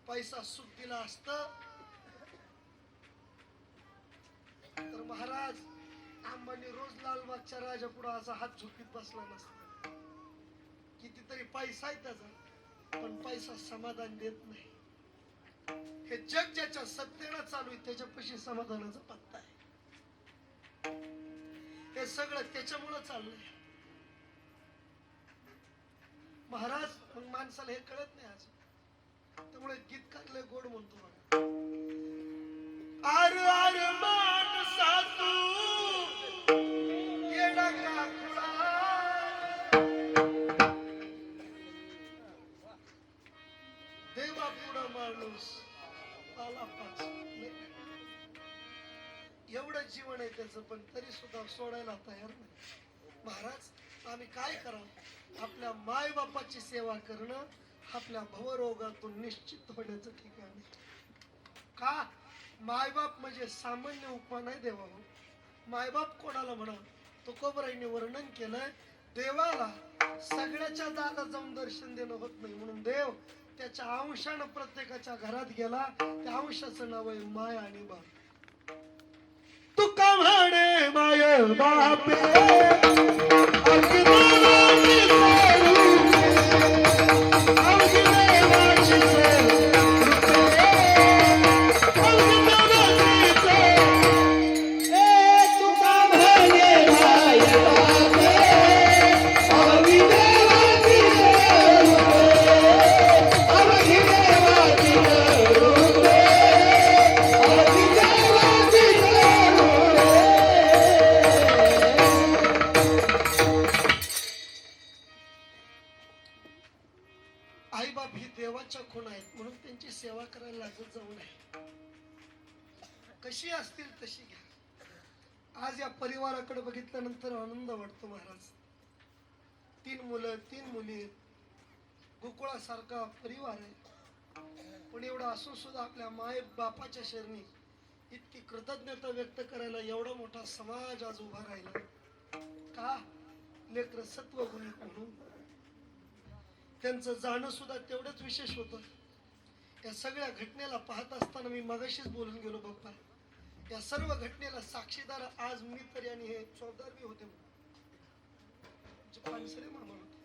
S1: पैसा सुख दिला असतं तर महाराज अंबानी रोज लालबागच्या राजा पुढे असा हात झुकीत बसला नसता. कितीतरी पैसा आहे त्याचा, पण पैसा समाधान देत नाही. हे जग ज्याच्या सत्तेनं चालू आहे त्याच्यापाशी समाधानाचा पत्ता आहे. हे सगळं त्याच्यामुळं चाललंय महाराज. मग माणसाला हे कळत नाही आज. त्यामुळे गीतकारले गोड म्हणतो बघा, आर आर माणसा तू येडा का खुळा, देवा पुढं माणूस आला पाच. एवढं जीवन आहे त्याचं, पण तरी सुद्धा सोडायला तयार नाही. महाराज आम्ही काय करावं? आपल्या माय बापाची सेवा करणं आपल्या भवरोगातून निश्चित होण्याचं ठिकाण आहे. का? मायबाप म्हणजे सामान्य उपमा नाही देवा. मायबाप कोणाला म्हणा, तुकोबराईने वर्णन केलंय, देवाला सगळ्याच्या दारात जाऊन दर्शन देणं होत नाही, म्हणून देव त्याच्या अंशानं प्रत्येकाच्या घरात गेला. त्या अंशाचं नाव आहे माया आणि बाप. तुका म्हणे माय बापे अगदी देवाची आई बाप ही देवाच्या खूण आहेत, म्हणून त्यांची सेवा करायला लागत जाऊ नये. कशी असतील तशी घ्या. आज या परिवाराकडे बघितल्यानंतर आनंद वाटतो महाराज. 3 मुलं 3 मुली, गोकुळासारखा परिवार आहे. पण एवढं असून सुद्धा आपल्या माय बापाच्या शरणी इतकी कृतज्ञता व्यक्त करायला एवढा मोठा समाज आज उभा राहिला. का? लेकर सत्वगुणी म्हणून त्यांचं जाणं सुद्धा तेवढंच विशेष होतं. या सगळ्या घटनेला पाहत असताना मी मगाशीच बोलून गेलो बाप्पा, या सर्व घटनेला साक्षीदार आज मी तरी आणि हे चौदार बी होते. पानसरे मामा होते.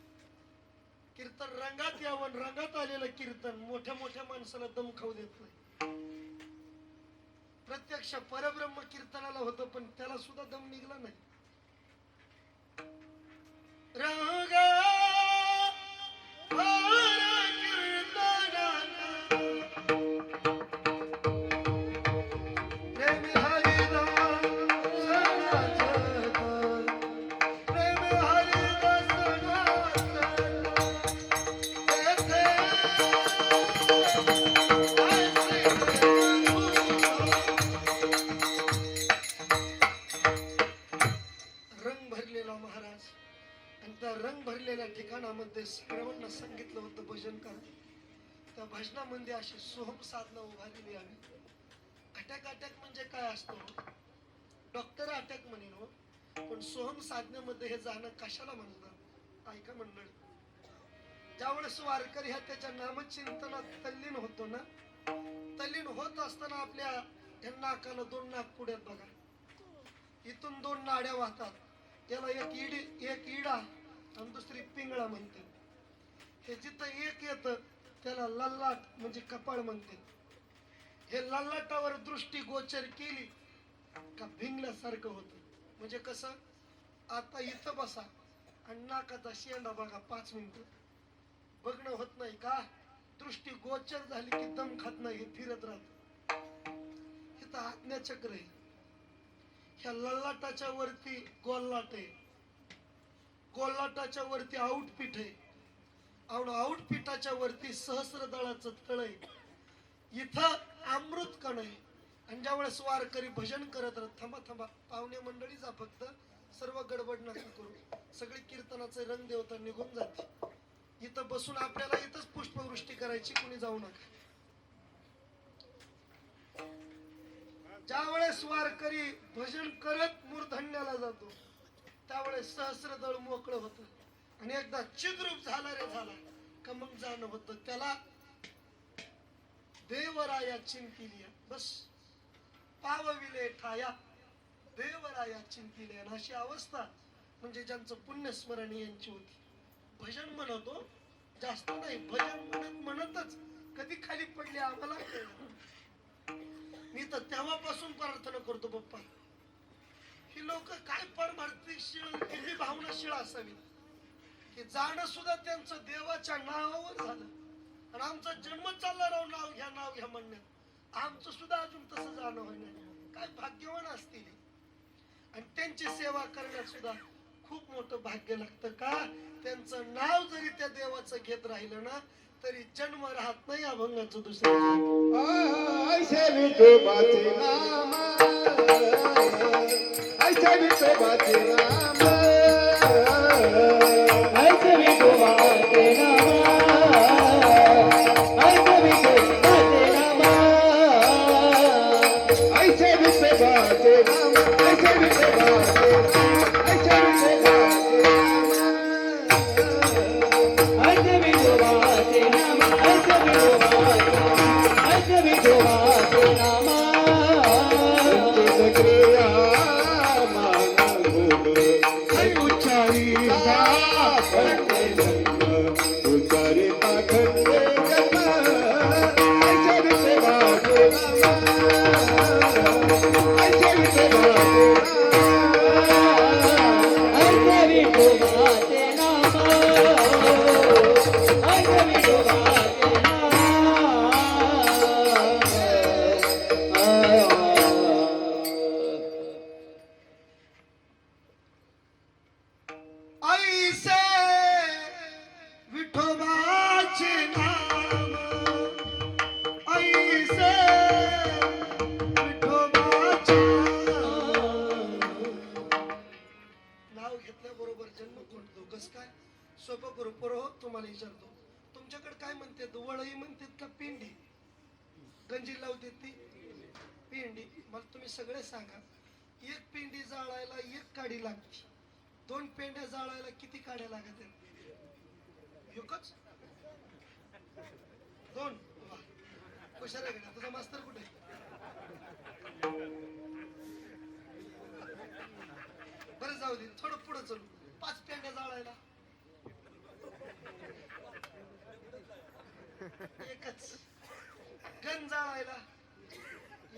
S1: कीर्तन रंगात यावं, रंगात आलेलं कीर्तन मोठ्या मोठ्या माणसाला दम खाऊ देत नाही. प्रत्यक्ष परब्रह्म कीर्तनाला होतं, पण त्याला सुद्धा दम निघला नाही. रंगा ठिकाणामध्ये सर्वांना सांगितलं होतं भजन करा. त्या भजनामध्ये अशी सोहम साधना उभारलेली आहे. अटॅक म्हणजे काय असतो? डॉक्टर अटॅक म्हणेन हो, पण सोहम साधनेमध्ये हे जाणं कशाला म्हणतात? ऐका मंडळी, ज्यावेळेस वारकरी ह्या त्याच्या नामचिंतनात तल्लीन होतो ना, तल्लीन होत असताना आपल्या ह्या नाकाला 2 नाकपुड्यात बघा, इथून 2 नाड्या वाहतात. याला एक इडा आणि दुसरी पिंगळा म्हणते. हे जिथं एक येतं त्याला लल्लाट म्हणजे कपाळ म्हणते. हे लल्लाटावर दृष्टी गोचर केली का भिंगल्यासारखं होतं. म्हणजे कसं? आता इथं बसा आणि नाकाचा शेंडा बघा 5 मिनिटं, बघणं होत नाही का? दृष्टी गोचर झाली की दम खात नाही, हे फिरत राहत. इथं आज्ञाचक्र आहे. ह्या लल्लाटाच्या वरती गोल्लाट आहे, गोल्लाटाच्या वरती आउटपीठ आहे, आउटपीठाच्या वरती सहस्रदळाचं तळ आहे. इथं अमृत कण आहे. आणि ज्यावेळेस वारकरी भजन करत राहत, थांबा पाहुणे मंडळी जा, फक्त सर्व गडबड नका करू, सगळे कीर्तनाचे रंग देवता निघून जाते. इथं बसून आपल्याला इथंच पुष्पवृष्टी करायची, कुणी जाऊ नका. ज्यावेळेस वारकरी भजन करत मूर्धन्याला जातो त्यावेळेस सहस्रदळ मोकळं होतं आणि एकदा चिद्रूप झाला रे झाला का मग जाणं होतं. त्याला देवराया चिंतिलिया, बस पावविले ठाया देवराया चिंतिलिया, अशी अवस्था म्हणजे ज्यांचं पुण्यस्मरण यांची होती. भजन म्हणतो जास्त नाही, भजन म्हणतच कधी खाली पडले आम्हाला. मी तर तेव्हापासून प्रार्थना करतो बाप्पा, ही लोक काय परमार्थिकशील किती भावनाशील असावी की जाणं सुद्धा त्यांचं देवाच्या नावावर झालं. आणि आमचा जन्म चालला राहून नाव घ्या म्हणण्यात आमचं सुद्धा अजून तसं जाणं होणार. काय भाग्यवान असतील. आणि त्यांची सेवा करण्यात सुद्धा खूप मोठं भाग्य लागतं. का? त्यांचं नाव जरी त्या देवाचं घेत राहिलं ना तरी जन्म राहत नाही अभंगाचं दुसरं.
S2: ऐसे विठोबाचे नाम, ऐसे विठोबाचे नाम, ऐसे विठोबाचे नाम, विठोबाचे नाम ऐसे विठोबाचे नाम ऐसे विठोबाचे नाम संचित क्रिया मान भूल उच्चारी उच्चारी पाखंडे जन्म ऐसे विठोबाचे नाम ऐसे विठोबाचे नाम
S1: ऐसे विठोबाचे नाम ऐसे विठोबाचे नाव घेतल्याबरोबर जन्म कोणतो कस काय सोपं करू पोरं हो तुम्हाला विचारतो तुमच्याकडे काय म्हणतात वळई म्हणतात का पिंडी गंजी लावते ती पिंडी मला तुम्ही सगळे सांगा एक पिंडी जाळायला एक काडी लागते दोन पेंड्या जाळायला किती काड्या लागत एकच दोन वा. हुशार आहे का तुझा मास्तर कुठे बरं जाऊ दे थोडं पुढे चलू 5 पेंड्या जाळायला एकच गण जाळायला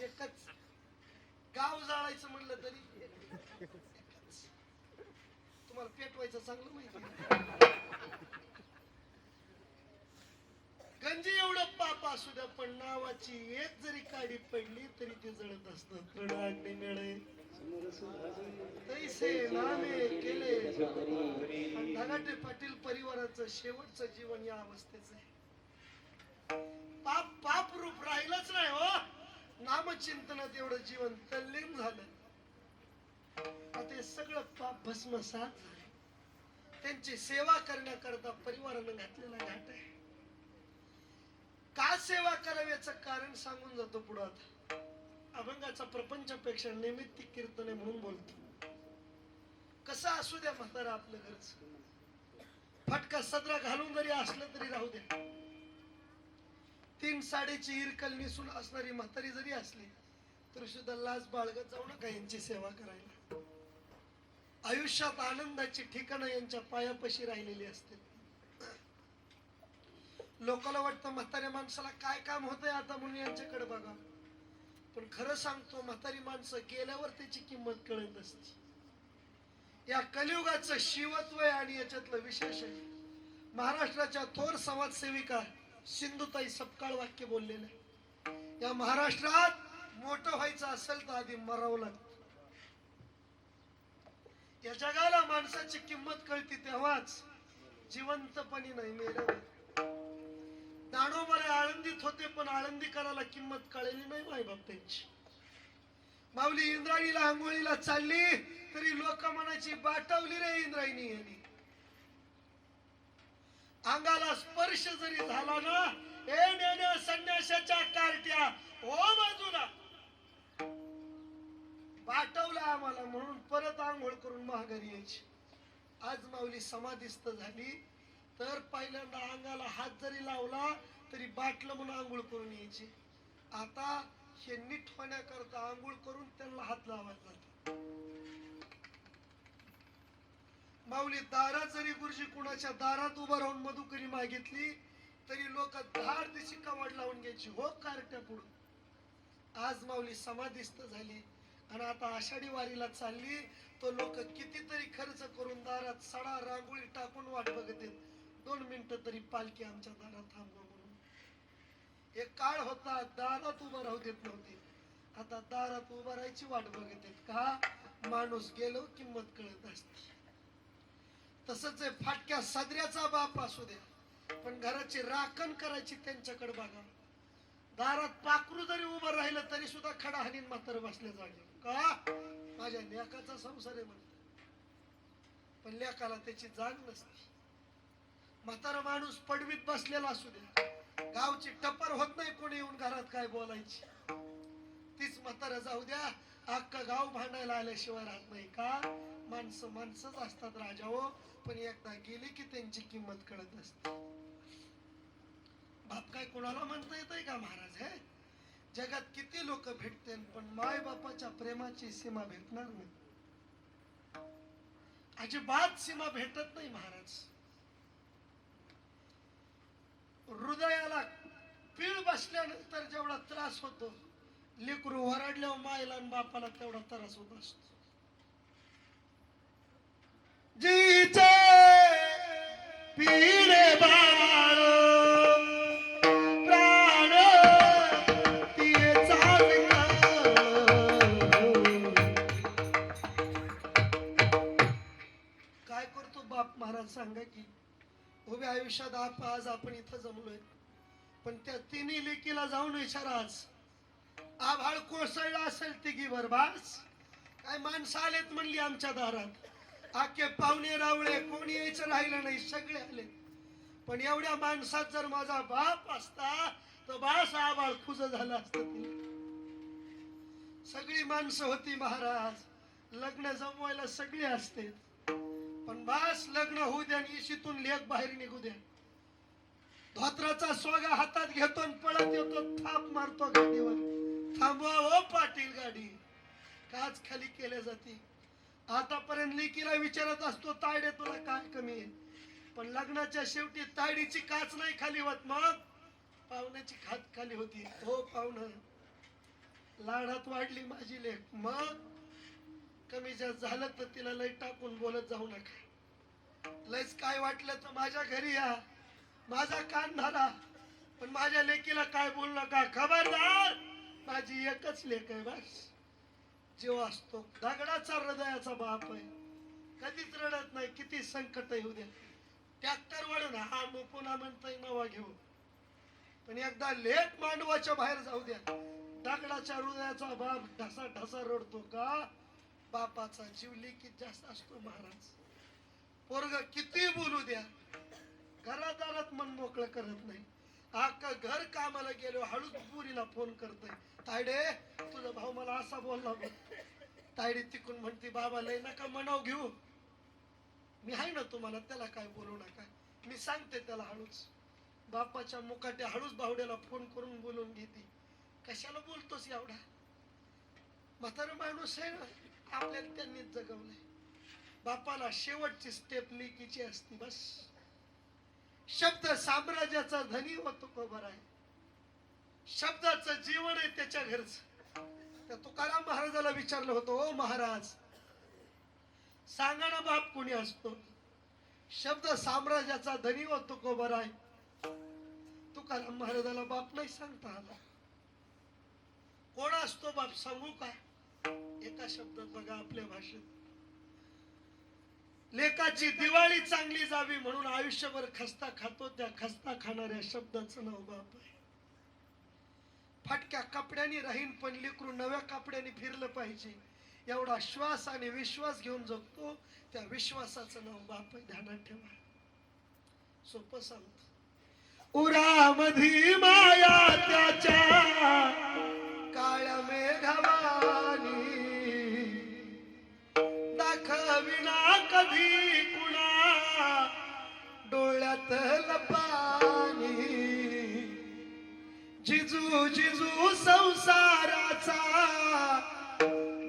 S1: एकच गाव जाळायचं म्हणलं तरी तुम्हाला पेटवायचं चांगलं माहिती गंजी एवढं पाप असू द्या पण नावाची एक जरी काडी पडली तरी ते जळत असतं तैसे नामे केले धनाटे पाटील परिवाराचं शेवटचं जीवन या अवस्थेचं आहे पाप पाप रूप राहिलंच नाही हो नामचिंतनात एवढं जीवन तल्लीन झालं ते सगळं पाप भस्मसात त्यांची सेवा करण्याकरता परिवारानं घातलेला घाट आहे का सेवा करावी याचं कारण सांगून जातो पुढे आता अभंगाचा प्रपंचापेक्षा नैमित्तिक कीर्तने म्हणून बोलतो कसं असू द्या म्हातारा आपलं घरच फटका सदरा घालून जरी असलं तरी राहू द्या 3 साडीची इरकल निसून असणारी म्हातारी जरी असली तरी सुद्धा लाज बाळगत जाऊ नका यांची सेवा करायला आयुष्यात आनंदाची ठिकाणं यांच्या पायापाशी राहिलेली असते लोकांना वाटतं म्हाताऱ्या माणसाला काय काम होतंय आता म्हणून यांच्याकडे बघा पण खरं सांगतो म्हातारी माणसं गेल्यावर त्याची किंमत कळत असते या कलियुगाचं शिवत्व आहे आणि याच्यातलं विशेष आहे महाराष्ट्राच्या थोर समाजसेविका सिंधुताई सपकाळ वाक्य बोललेलं आहे या महाराष्ट्रात मोठं व्हायचं असेल तर आधी मरावं लागतं या जगाला माणसाची किंमत कळती तेव्हाच जिवंतपणी नाही मेल्यावर दानोबाला आळंदीत होते पण आळंदीकराला किंमत कळली नाही मायबाप त्यांची माऊली इंद्रायणीला आंघोळीला चालली तरी लोक मनाची बाटवली रे इंद्रायणी यांनी अंगाला स्पर्श जरी झाला ना ए नेण्या संन्याशाच्या कार्ट्या हो बाजूला बाटवला आम्हाला म्हणून परत आंघोळ करून महागारी यायची आज माऊली समाधीस्थ झाली तर पहिल्यांदा अंगाला हात जरी लावला तरी बाटलं म्हणून आंघोळ करून यायची आता हे नीट होण्याकरता आंघोळ करून त्यांना हात लावायला लागतात माऊली दारात जरी गुरुजी कुणाच्या दारात उभं राहून मधुकरी मागितली तरी लोक धाड दिशी कवाड लावून घ्यायची हो कार्ट्या पुढं आज माऊली समाधीस्थ झाली आणि आता आषाढी वारीला चालली तो लोक कितीतरी खर्च करून दारात सडा रांगोळी टाकून वाट बघत आहेत 2 मिनिटं तरी पालखी आमच्या दारात थांबवा म्हणून एक काळ होता दारात उभं राहू देत नव्हते आता दारात उभं राहायची वाट बघत आहेत का माणूस गेलो किंमत कळत असते तसंच आहे फाटक्या सदऱ्याचा बाप असू द्या पण घराची राखण करायची त्यांच्याकडे बघा दारात पाखरू जरी उभं राहिलं तरी सुद्धा खडा हाणीन म्हातारं बसल्या जागे का माझ्या लेकाचा संसार आहे म्हणत पण लेकाला त्याची जाण नसते म्हातारा माणूस पडवीत बसलेला असू द्या गावची टपर होत नाही कोणी येऊन घरात काय बोलायची तीच म्हातारा जाऊ द्या अख्खं गाव भांडायला आल्याशिवाय राहत नाही का? माणसं माणसंच असतात राजा हो, पण एकदा गेली की त्यांची किंमत कळत नसते. बाप काय कोणाला म्हणता येतंय का महाराज? हे जगात किती लोक भेटतील पण माय बापाच्या प्रेमाची सीमा भेटणार नाही. अजिबात सीमा भेटत नाही महाराज. हृदयाला पीळ बसल्यानंतर जेवढा त्रास होतो, लेकरू ओरडल्यावर मायला आणि बापाला तेवढा त्रास होत असतो. जीचे पीळे बाळ प्राण तिये चालता. काय करतो बाप महाराज सांगा की? उभ्या आयुष्यात आज आपण इथं जमलोय, पण त्या तिन्ही लेकीला जाऊन विचारा. आज आभाळ कोसळला असेल तिघी बरबास, काय माणसं आलेत म्हणली आमच्या दारात. आखे पाहुणे रावळे कोणी यायचं राहिलं नाही, सगळे आले. पण एवढ्या माणसात जर माझा बाप असता तर बास आभाळ खुज झालं असतं. सगळी माणसं होती महाराज, लग्न जमवायला सगळे असते, पण बास लग्न होऊ द्या आणि इशीतून लेक बाहेर निघू द्या. धोत्राचा सोगा हातात घेतो आणि पळत येतो, थाप मारतो गाडीवर. थांबवा ओ पाटील गाडी, काच खाली केल्या जाते. आतापर्यंत लेकीला विचारत असतो, तायडे तुला काय कमी आहे? पण लग्नाच्या शेवटी तायडीची काच नाही खाली होत, मग पाहुण्याची खात खाली होती. हो पाहुणं, लाडात वाढली माझी लेक, मग कमी जास्त झालं तर तिला लय टाकून बोलत जाऊ नका. लयच काय वाटलं तर माझ्या घरी या, माझा कान धरा, पण माझ्या लेकीला काय बोलू नका. खबरदार, माझी एकच लेक आहे बस. जीव असतो दगडाचा, हृदयाचा बाप आहे, कधीच रडत नाही. किती संकट येऊ द्या, ट्रॅक्टर वळून हा पुन्हा म्हणताय नवा घेऊ, पण एकदा लेक मांडवाच्या बाहेर जाऊ द्या. दगडाच्या हृदयाचा बाप ढसा ढसा रडतो का? बापाचा जीव लेकीत जास्त असतो महाराज. पोरग किती बोलू द्या, घरादारात मन मोकळं करत नाही. अख्खा घर कामाला गेलो हळूच पुरीला फोन करतोय, तायडे तुझा भाऊ मला असा बोलला बघ. तायडी तिकून म्हणते, बाबा लय नका मनाव घेऊ, मी आहे ना तुम्हाला, त्याला काय बोलू नका. मी सांगते त्याला हळूच. बापाच्या मुकाट्या हळूच बावड्याला फोन करून बोलून घेते. कशाला बोलतोस एवढा? म्हातारा माणूस आहे ना, आपल्याला त्यांनीच जगवलंय. बापाला शेवटची स्टेप लेकीची असती बस. शब्द साम्राज्याचा धनी होतो खबर आहे, शब्दाचं जीवन आहे त्याच्या घरचं. त्या तुकाराम महाराजाला विचारलं होतं, ओ महाराज सांगा ना बाप कोणी असतो? शब्द साम्राज्याचा धनी होतो खबर आहे. तुकाराम महाराजाला बाप नाही सांगता आला. कोण असतो बाप सांगू का? एका शब्दात बघा आपल्या भाषेत. लेकाची दिवाळी चांगली जावी म्हणून आयुष्यभर खस्ता खातो, त्या खस्ता खाणाऱ्या शब्दाचं नाव बाप आहे. फाटक्या कपड्याने राहीन पण लेकरू नव्या कपड्याने फिरलं पाहिजे एवढा श्वास आणि विश्वास घेऊन जगतो, त्या विश्वासाचं नाव बाप आहे. ध्यानात ठेवा, सोपं सांगतो. उरामधी माया त्याच्या काळ्या मेघवानी, दाखविना कधी कुणा डोळ्यातलं पाणी. जिजू जिजू संसाराचा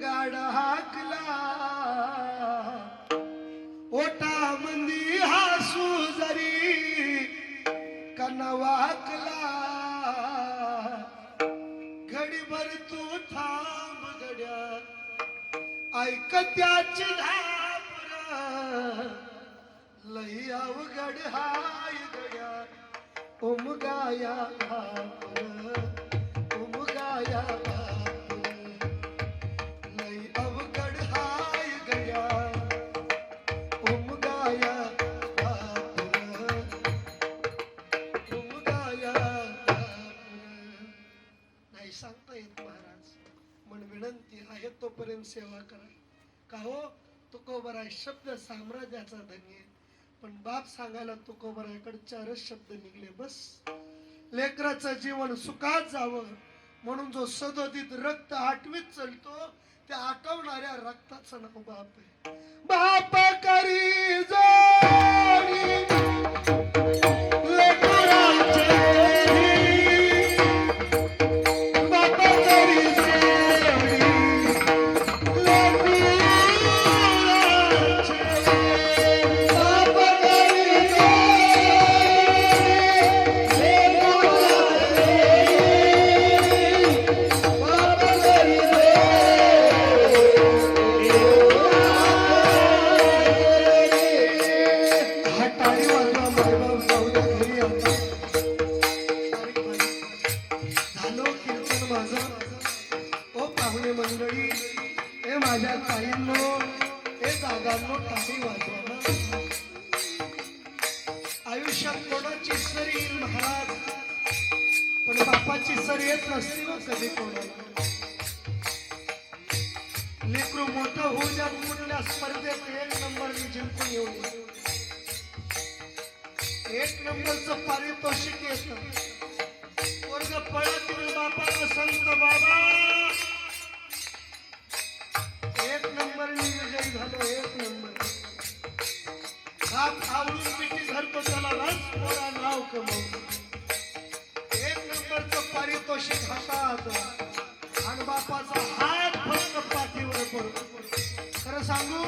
S1: गाडा हाकला, ओटा मंदी हासू जरी कना वाकला. घडीभर तू थांब गड्या, ऐक त्याची धापर, लई अवघड हाय गड्या उमगाया भापर, उमगाया भापर, लई अवघड हाय गड्या उमगाया भापर, उमगाया भापर. नाही सांगता येत महाराज, पण विनंती आहे तोपर्यंत सेवा करा. का हो? तुकोबरा शब्द साम्राज्याचा धनी आहे, पण बाप सांगायला तुकोबराकडे 4च शब्द निघले बस. लेकराचं जीवन सुखात जावं म्हणून जो सदोदित रक्त आठवीत चालतो त्या आटवणाऱ्या रक्ताचं नाव बाप आहे. बाप करी जोडी लेकरांची, बाप करी जोडी लेकरांची, बाप करी मंडळी, हे माझ्या ताईंनो, हे दादांनो, टाळी वाजवा ना. आयुष्यात कोणाची सर येईल महाराज, पण बापाची सर येत नसते ना कधी कोणाला. लेकरू मोठं होऊ द्या, कुठल्या स्पर्धेत 1 नंबरनी जिंकून येऊ द्या. 1 नंबरचं पारितोषिक येतं. वर्ग पळत येऊन बापाला सांगतो, बाबा 1 नंबरनी विजयी झालो. 1 नंबर हात आवडून मिठी धरतो, त्याला रस मोरा नाव कमवतो. 1 नंबरचं पारितोषिक हातात आणि बापाचा हात फक्त पाठीवर पडतो. खरं सांगू,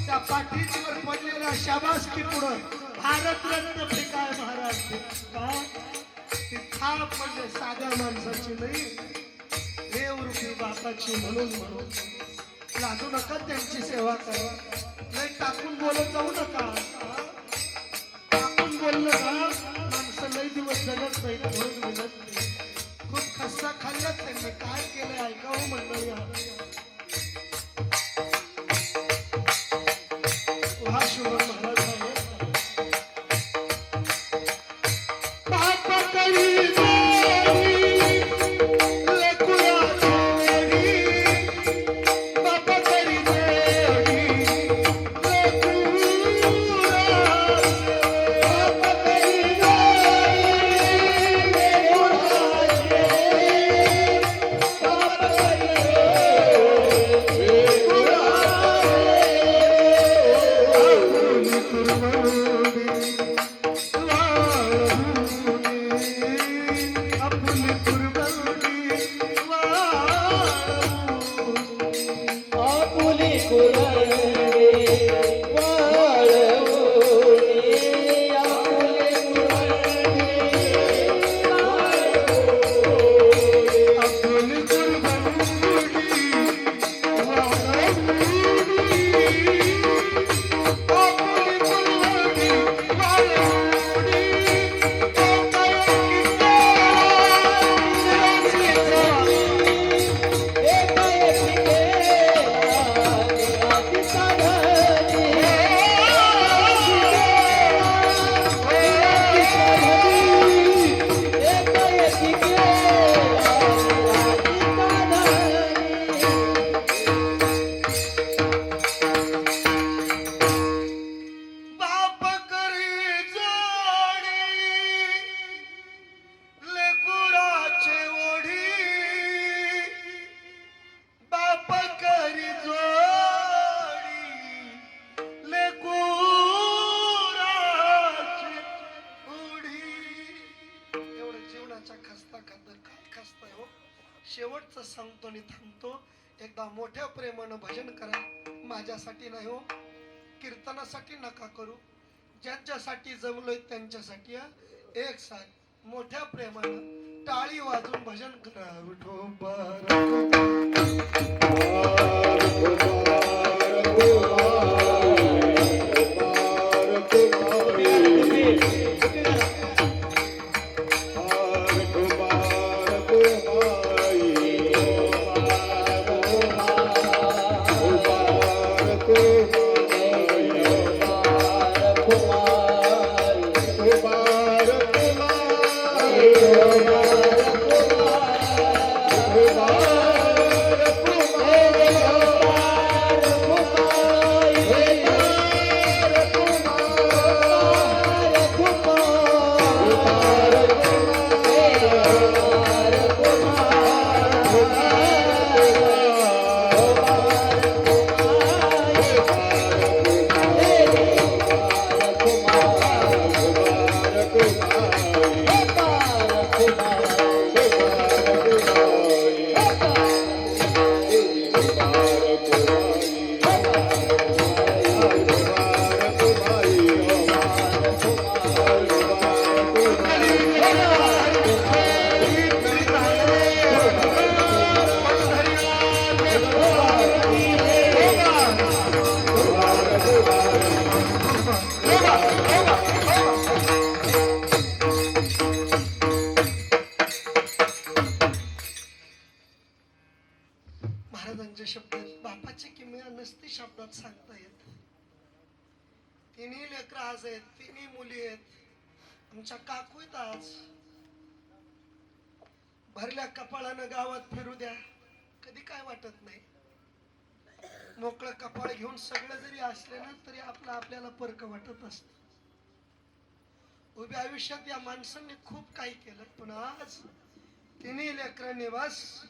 S1: त्या पाठीवर पडलेल्या शाबासकी पुढं भारतरत्न फेकाय महाराज का. ती थाप म्हणजे साध्या माणसाची नाही, देवरूपी बापाची. म्हणून लाजू नका, त्यांची सेवा करा. नाही टाकून बोलत जाऊ नका. टाकून बोललं का माणसं लई दिवस जगत नाही. म्हणून बोलत नाही. खूप खस्ता खाल्ल्यात त्यांनी, काय केलं ऐकावं मंडळी. हा शुभम महाराज आहे. बाप करी जोडी लेकरांची, बाप करी जोडी लेकरांची, बाप करी
S2: आपुली कुरडे वाळवूनी, आपुली कुरडे
S1: बाप करी जोडी लेकराचे ओढी, बाप करी जोडी लेकराचे ओढी. एवढं जीवनाचा खस्ता खात काय खस्ता हो. शेवटचं सांगतो आणि थांबतो. एकदा मोठ्या प्रेमानं भजन करा. माझ्यासाठी नाही हो, कीर्तनासाठी नका करू. ज्यांच्यासाठी जमलोय त्यांच्यासाठी एक साथ मोठ्या प्रेमानं टाळी वाजून भजन करा. विठोबा
S2: कुमार
S1: महाराजांचे शब्द आहेत. बापाची किमया नसती शब्दात सांगता येत. तिन्ही लेकरं आज आहेत, तिन्ही मुली आहेत. आमच्या काकू आहेत आज. भरल्या कपाळानं गावात फिरू द्या, कधी काय वाटत नाही. मोकळं कपाळ घेऊन सगळं जरी असले ना तरी आपल्याला परक वाटत असत. उभ्या आयुष्यात या माणसांनी खूप काही केलं, पण आज तिन्ही लेकरांनी बस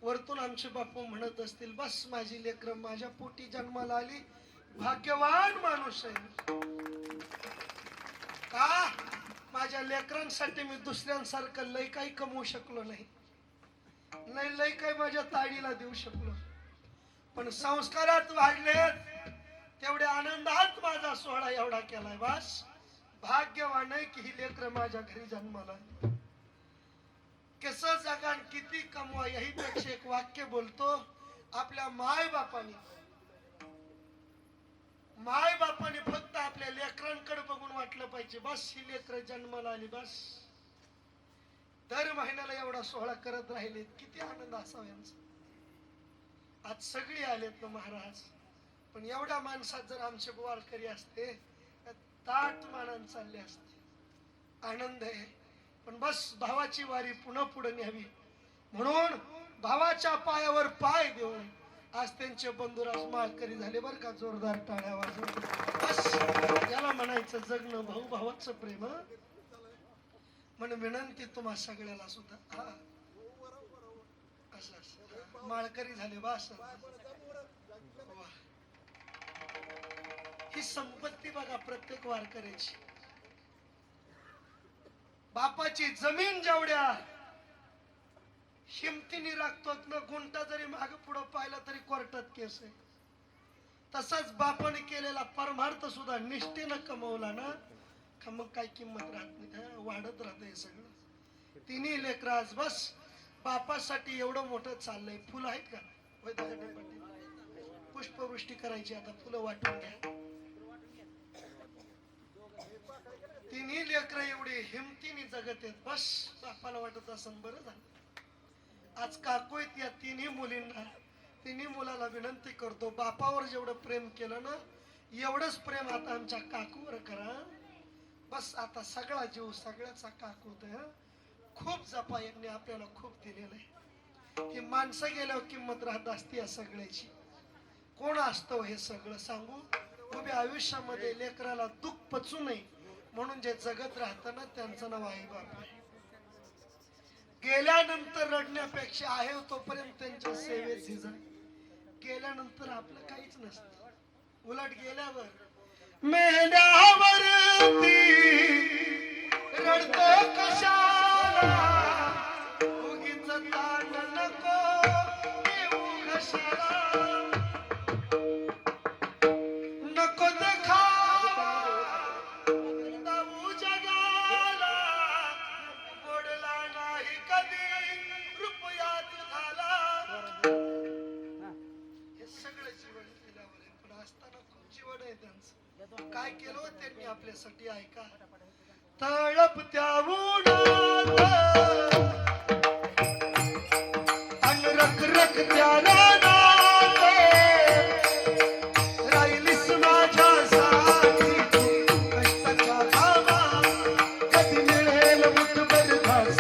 S1: वरतून आमचे बापू म्हणत असतील, बस माझी लेकरं माझ्या पोटी जन्माला आली, भाग्यवान माणूस आहे. का माझ्या लेकरांसाठी मी दुसऱ्यांसारखं लय काही कमवू शकलो नाही, लय काही माझ्या ताडीला देऊ शकलो, पण संस्कारात वाढलेत तेवढ्या आनंदात माझा सोहळा एवढा केलाय. बस भाग्यवान आहे की ही लेकरं माझ्या घरी जन्माला. कसं जगान किती कमवा यही पेक्षा एक वाक्य बोलतो, आपल्या माय बापानी फक्त आपल्या लेकरांकडे बघून वाटलं पाहिजे, बस ही लेकरं जन्माला आली. बस दर महिन्याला एवढा सोहळा करत राहिले, किती आनंद असावा यांचा. आज सगळी आलेत ना महाराज, पण एवढ्या माणसात जर आमचे वारकरी असते ताट मानान चालले असते. आनंद आहे, पण बस भावाची वारी पुन्हा पुढे न्यावी म्हणून भावाच्या पायावर पाय देऊन आज त्यांचे बंधुराज माळकरी झाले बर का. जोरदार टाळ्या वाजवून बस याला म्हणायचं जगणं भाऊ भावाचं प्रेम. म्हणून विनंती तुम्हा सगळ्याला सुद्धा असं माळकरी झाले बस. ही संपत्ती बघा प्रत्येक वारकऱ्याची. बापाची जमीन जेवढ्या हिमतीने राखतो ना, गुंटा जरी मागे पुढे पाहिला तरी कोर्टात केस आहे. तसाच बापाने केलेला परमार्थ सुद्धा निष्ठेनं कमवला ना का मग काय किंमत राहत नाही, वाढत राहत हे सगळं. तिन्ही लेकरं आज बस बापासाठी एवढं मोठं चाललंय. फुलं आहेत का पुष्पवृष्टी करायची, आता फुलं वाटून घ्या. तिन्ही लेकरं एवढी हिमतीने जगत आहेत. बस बापाला वाटत असं बरं झालं. आज काकू आहेत या तिन्ही मुलींना, तिन्ही मुलाला विनंती करतो, बापावर जेवढं प्रेम केलं ना एवढंच प्रेम आता आमच्या काकूवर करा. बस आता सगळा जीव सगळ्याचा काकूत आहे. खूप जपा, यांनी आपल्याला खूप दिलेलं आहे. ही माणसं गेल्यावर किंमत राहत असते या सगळ्याची. कोण असतं हे सगळं सांगू. उभ्या आयुष्यामध्ये लेकराला दुःख पचू नये म्हणून जे जगत राहतं ना त्यांचं नाव आई बाप आहे. गेल्यानंतर रडण्यापेक्षा आहे तोपर्यंत त्यांच्या सेवेत झिजा. गेल्यानंतर आपलं काहीच नसतं, उलट गेल्यावर मेल्यावरती रडतो कशाला, उगीच ताण नको येऊ कशाला, नको देखावा दाऊ जगाला, मोडला नाही कधी रुपया तुझाला. हे सगळं जीवन केल्यावर आहे, पण असताना खूप जीवन आहे त्यांचं. काय केलं त्यांनी आपल्यासाठी ऐका. तळपत्या उन्हात अन रख रख त्या रानात राहिलीस माझ्यासाठी कष्टाच्या कामा. कधी मिळेल मुठभर घास,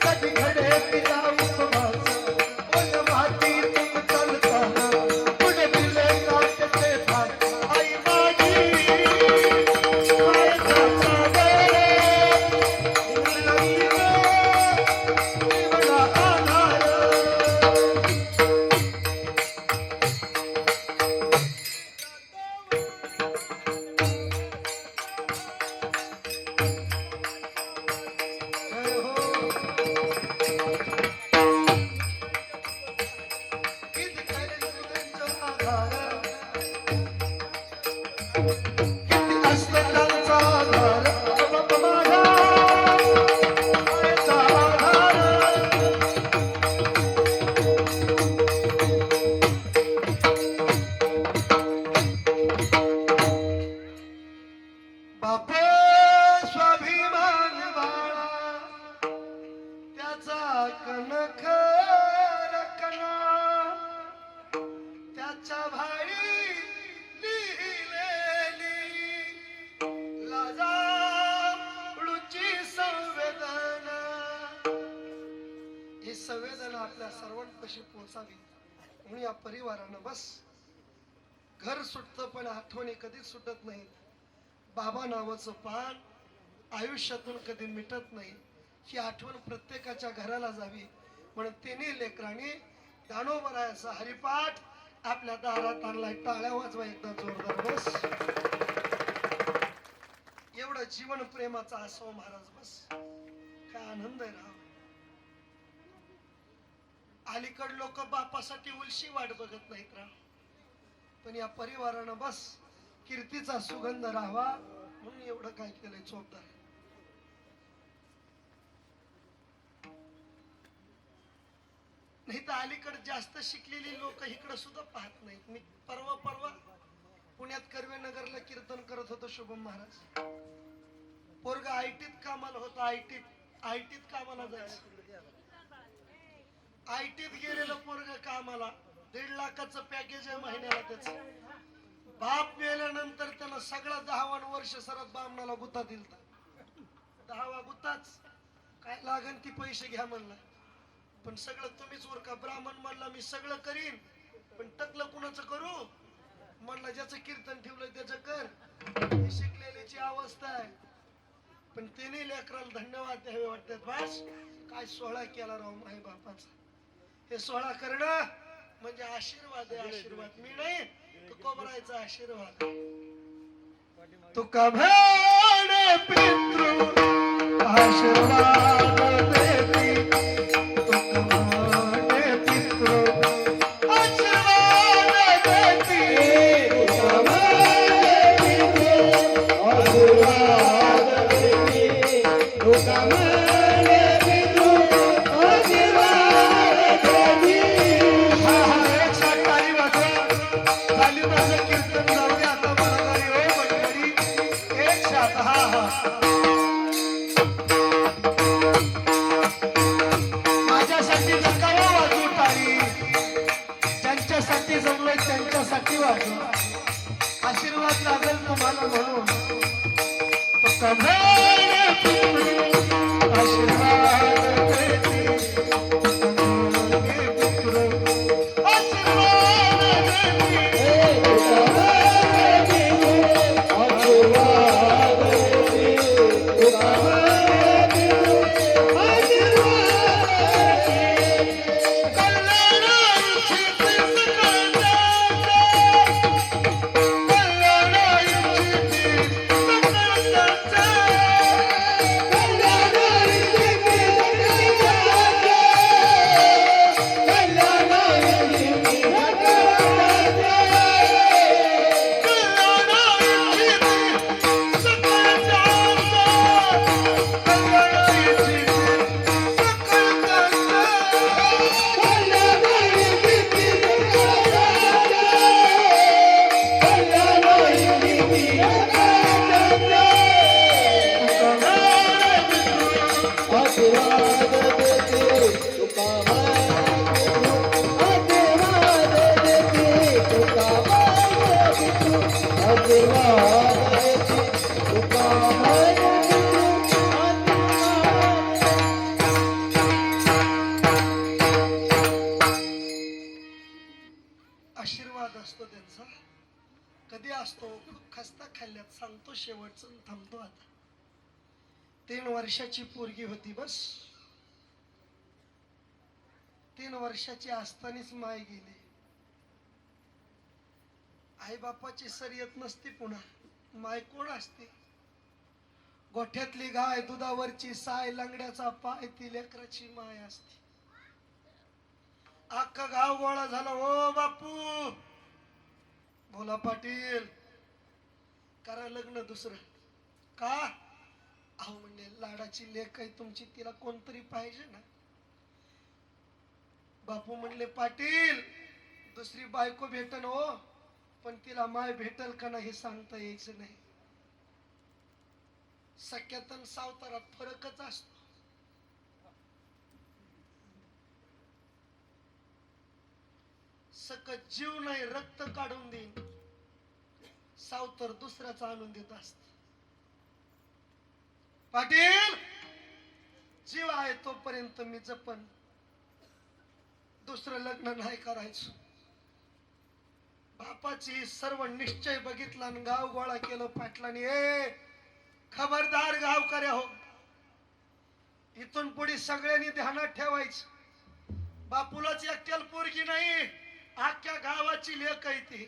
S1: कधी घडेल तिला उपवास. ओल माती तुम चालताना पुढे दिले काटते भात. आई माझी बापे स्वाभिमान बाळा त्याचा कणखर कणा. पोचावी म्हणून या परिवारानं बस घर सुटतं पण आठवणी कधीच सुटत नाही. बाबा नावाचं पान आयुष्यातून कधी मिटत नाही. ही आठवण प्रत्येकाच्या घराला जावी म्हणून तिन्ही लेकरांनी दानोबरायाचा हरिपाठ आपल्या दारात आणलाय. टाळ्या वाजवा एकदा जोरदार बस. एवढं जीवन प्रेमाचा असो महाराज बस. काय आनंद आहे राव. अलीकड लोक बापासाठी उलशी वाट बघत नाहीत राव, पण या परिवारानं बस कीर्तीचा सुगंध राहावा म्हणून एवढं काय केलंय चोपदार. नाही तर अलीकडे जास्त शिकलेली लोक इकडे सुद्धा पाहत नाहीत. मी परवा पुण्यात कर्वे नगरला कीर्तन करत होतो. शुभम महाराज पोरगा आयटीत कामाला होता. आयटीत कामाला जायचं. आयटीत गेलेलं पोरग कामाला 1.5 लाखाचं पॅकेज आहे महिन्याला. त्याच बाप मेल्यानंतर त्याला सगळा 10 वर्ष सरत बामणाला गुत्ता दिलता. 10वा गुत्ताच काय लागन ती पैसे घ्या म्हणला. पण सगळं तुम्हीच उरका. ब्राह्मण म्हणला मी सगळं करीन पण टकलं कुणाचं करू म्हणला. ज्याचं कीर्तन ठेवलं त्याचं कर. शिकलेलीची अवस्था आहे. पण तिन्ही लेकराला धन्यवाद द्यावे वाटतात. बास काय सोहळा केला राव माई बापाचा. हे सोहळा करणं म्हणजे आशीर्वाद आहे. आशीर्वाद मी नाही तुकोबरायचा आशीर्वाद. तुका भाणे पितृ आशीर्वाद देती. तुका भाणे पितृ आशीर्वाद देती.
S2: तुका भाणे पितृ आशीर्वाद देती. तुका भाणे पितृ आशीर्वाद देती.
S1: एक साथ ताली वाजवा. ताली वाजवा. कीर्तन जाऊ दे आता मला घरी. हो मंडळी एक साथ. माझ्यासाठी नका हो वाजवू टाळी. ज्यांच्यासाठी जमलंय त्यांच्यासाठी वाजवा. आशीर्वाद लागेल तुम्हाला म्हणून. तो कभेने पितृ आशीर्वाद देती. आशीर्वाद असतो त्यांचा. कधी असतो खस्ता खाल्ल्यात. सांगतो शेवटचं थांबतो आता. 3 वर्षाची पोरगी होती बस. 3 वर्षाची असतानाच माय गेली. आई बापाची शर्यत नसती. पुन्हा माय कोण असते. गोठ्यातली गाय, दुधावरची साय, लंगड्याचा पाय ती लेकराची माय असते. अख्खा गाव गोळा झाला. ओ बापू बोला पाटील करा लग्न दुसरं. का अहो म्हणजे लाडाची लेक आहे तुमची, तिला कोणतरी पाहिजे ना. बापू म्हणले पाटील दुसरी बायको भेटन हो, पण तिला माय भेटल का नाही सांगता यायचं नाही. सख्यात आणि सावतारात फरकच असतो. सकत जीव नाही रक्त काढून देईन. सावतर दुसऱ्याचा आणून देत असत. पाटील जीव आहे तोपर्यंत मी जपन. दुसरं लग्न नाही करायचं. बापाची सर्व निश्चय बघितला आणि गाव गोळा केलं पाटलाने. ए खबरदार गावकऱ्या हो, इथून पुढे सगळ्यांनी ध्यानात ठेवायचं. बापूलाच एकट्याला पोरगी नाही, अख्ख्या गावाची लेक आहे ती.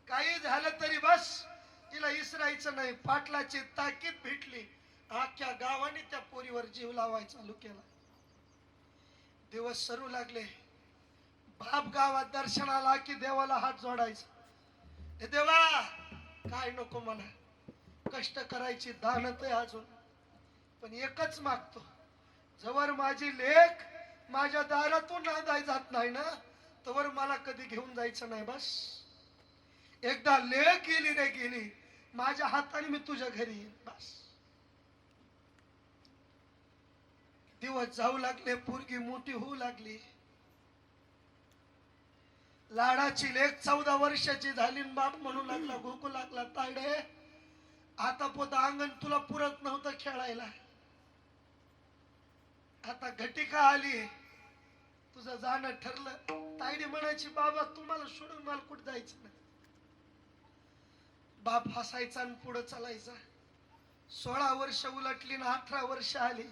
S1: काही झालं तरी बस, तिला इसरायचं नाही. पाटलाची ताकीद भेटली, अख्ख्या गावाने त्या पोरीवर जीव लावायचा चालू केला. दिवस सरू लागले. बाप गावात दर्शनाला की देवाला हात जोडायचा. हे देवा, काय नको मला, कष्ट करायची दानत आहे अजून, पण एकच मागतो, जवळ माझी लेक माझ्या दारातून नांदाय जात नाही ना, तवर मला कधी घेऊन जायचं नाही. बस एकदा लेक गेली रे गेली, माझ्या हाताने मी तुझ्या घरी येईन. बस. दिवस जाऊ लागले, पोरगी मोठी होऊ लागली. लाडाची लेक 14 वर्षाची झाली. बाप म्हणू लागला, भूकू लागला, तायडे आता पोत अंगण तुला पुरत नव्हतं खेळायला, आता घटिका आली, तुझं जाणं ठरलं. तायडी म्हणायची, बाबा तुम्हाला सोडून मला कुठं जायचं नाही. बाप हसायचा आणि पुढे चालायचा. 16 वर्ष उलटली ना 18 वर्ष आली.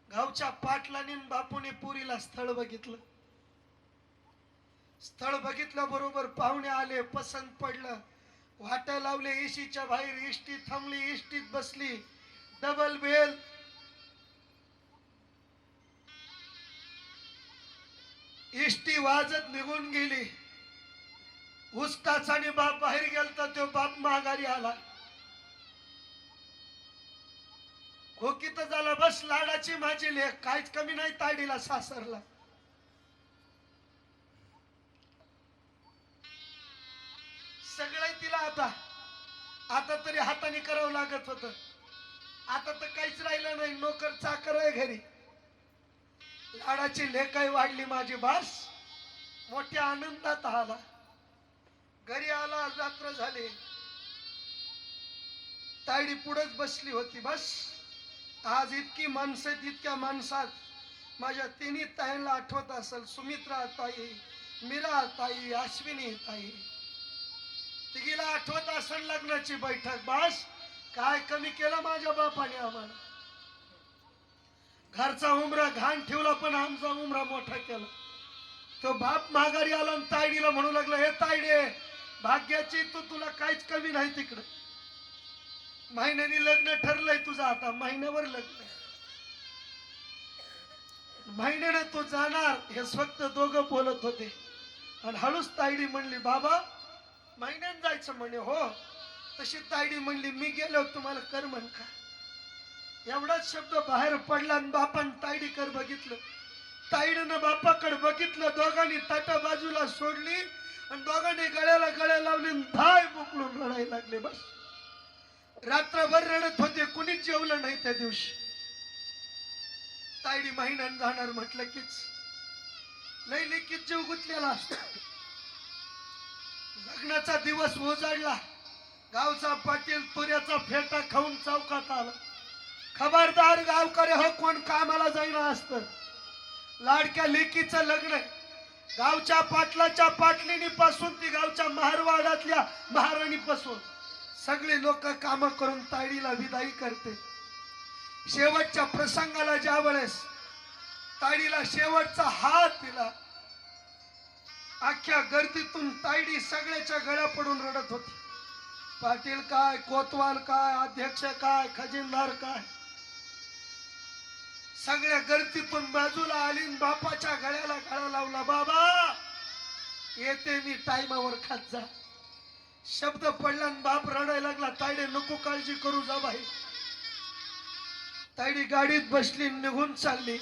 S1: गावच्या पाटलाने बापूने पुरीला स्थळ बघितलं. स्थळ बघितलं बरोबर पाहुणे आले, पसंत पडलं. वाटा लावले एशीच्या बाहेर, इष्टी थांबली, इष्टीत बसली. डबल बेल, इष्टी वाजत निघून गेली. उस्ताचा आणि बाप बाहेर गेलता, तो बाप माघारी आला. खोकीत झाला, बस लाडाची माझी लेख, काहीच कमी नाही तायडीला सासरला. सगळं तिला आता तरी हाताने करावं लागत होत. आता तर काहीच राहिलं नाही, नोकर चाकर आहे घरी. लाडाची लेखाई वाढली माझी. बास मोठ्या आनंदात आला. घरी आला, रात्र झाली. तायडी पुढेच बसली होती. बस आज इतकी माणसं, इतक्या माणसात माझ्या तिन्ही ताईंना आठवत असेल. सुमित्रा ताई, मीरा ताई, अश्विनी ताई, तिघीला आठवत असेल लग्नाची बैठक. बस काय कमी केलं माझ्या बापाने आम्हाला. घरचा उमरा घाण ठेवला, पण आमचा उमरा मोठा केला. तो बाप माघारी आला आणि तायडीला म्हणू लागला, हे तायडे भाग्याची तू, तुला काहीच कमी नाही तिकडं. महिन्यानी लग्न ठरलंय तुझं, आता महिन्यावर लग्न, महिन्याने तू जाणार. हे फक्त दोघं बोलत होते आणि हळूच तायडी म्हणली, बाबा महिन्यात जायचं म्हणे. हो. तशी तायडी म्हणली, मी गेलो तुम्हाला कर म्हण का. एवढाच शब्द बाहेर पडला आणि बापान तायडीकर बघितलं. तायडीनं बापाकडे बघितलं. दोघांनी ताटा बाजूला सोडली आणि दोघांनी गळ्याला गळ्या लावली, धाय बुकलून रडायला लागले. बस रात्रभर रडत होते, कुणीच जेवलं नाही त्या दिवशी. तायडी महिन्यात जाणार म्हटलं कीच लई लेकीत जीव गुंतलेला असतो. लग्नाचा दिवस उजाडला. गावचा पाटील तुऱ्याचा फेटा खाऊन चौकात आला. खबरदार गावकरी हो, कोण कामाला जाईना असतं. लाडक्या लेकीचं लग्न आहे. गावच्या पाटलाच्या पाटलिनी पासून ती गावच्या महारवाडातल्या महाराणी पासून सगळे लोक काम करून तायडीला विदाई करते. शेवटच्या प्रसंगाला ज्या वेळेस तायडीला शेवटचा हात दिला, अख्ख्या गर्दीतून तायडी सगळ्याच्या गळ्या पडून रडत होती. पाटील काय, कोतवाल काय, अध्यक्ष काय, खजिनदार काय, सगळ्या गर्दीतून बाजूला आली, बापाच्या गळ्याला गळा लावला. बाबा येते मी, टाइमावर खात जा. शब्द पडला आणि बाप रडायला लागला. तायडे नको काळजी करू, जा बाई. तायडी गाडीत बसली, निघून चालली.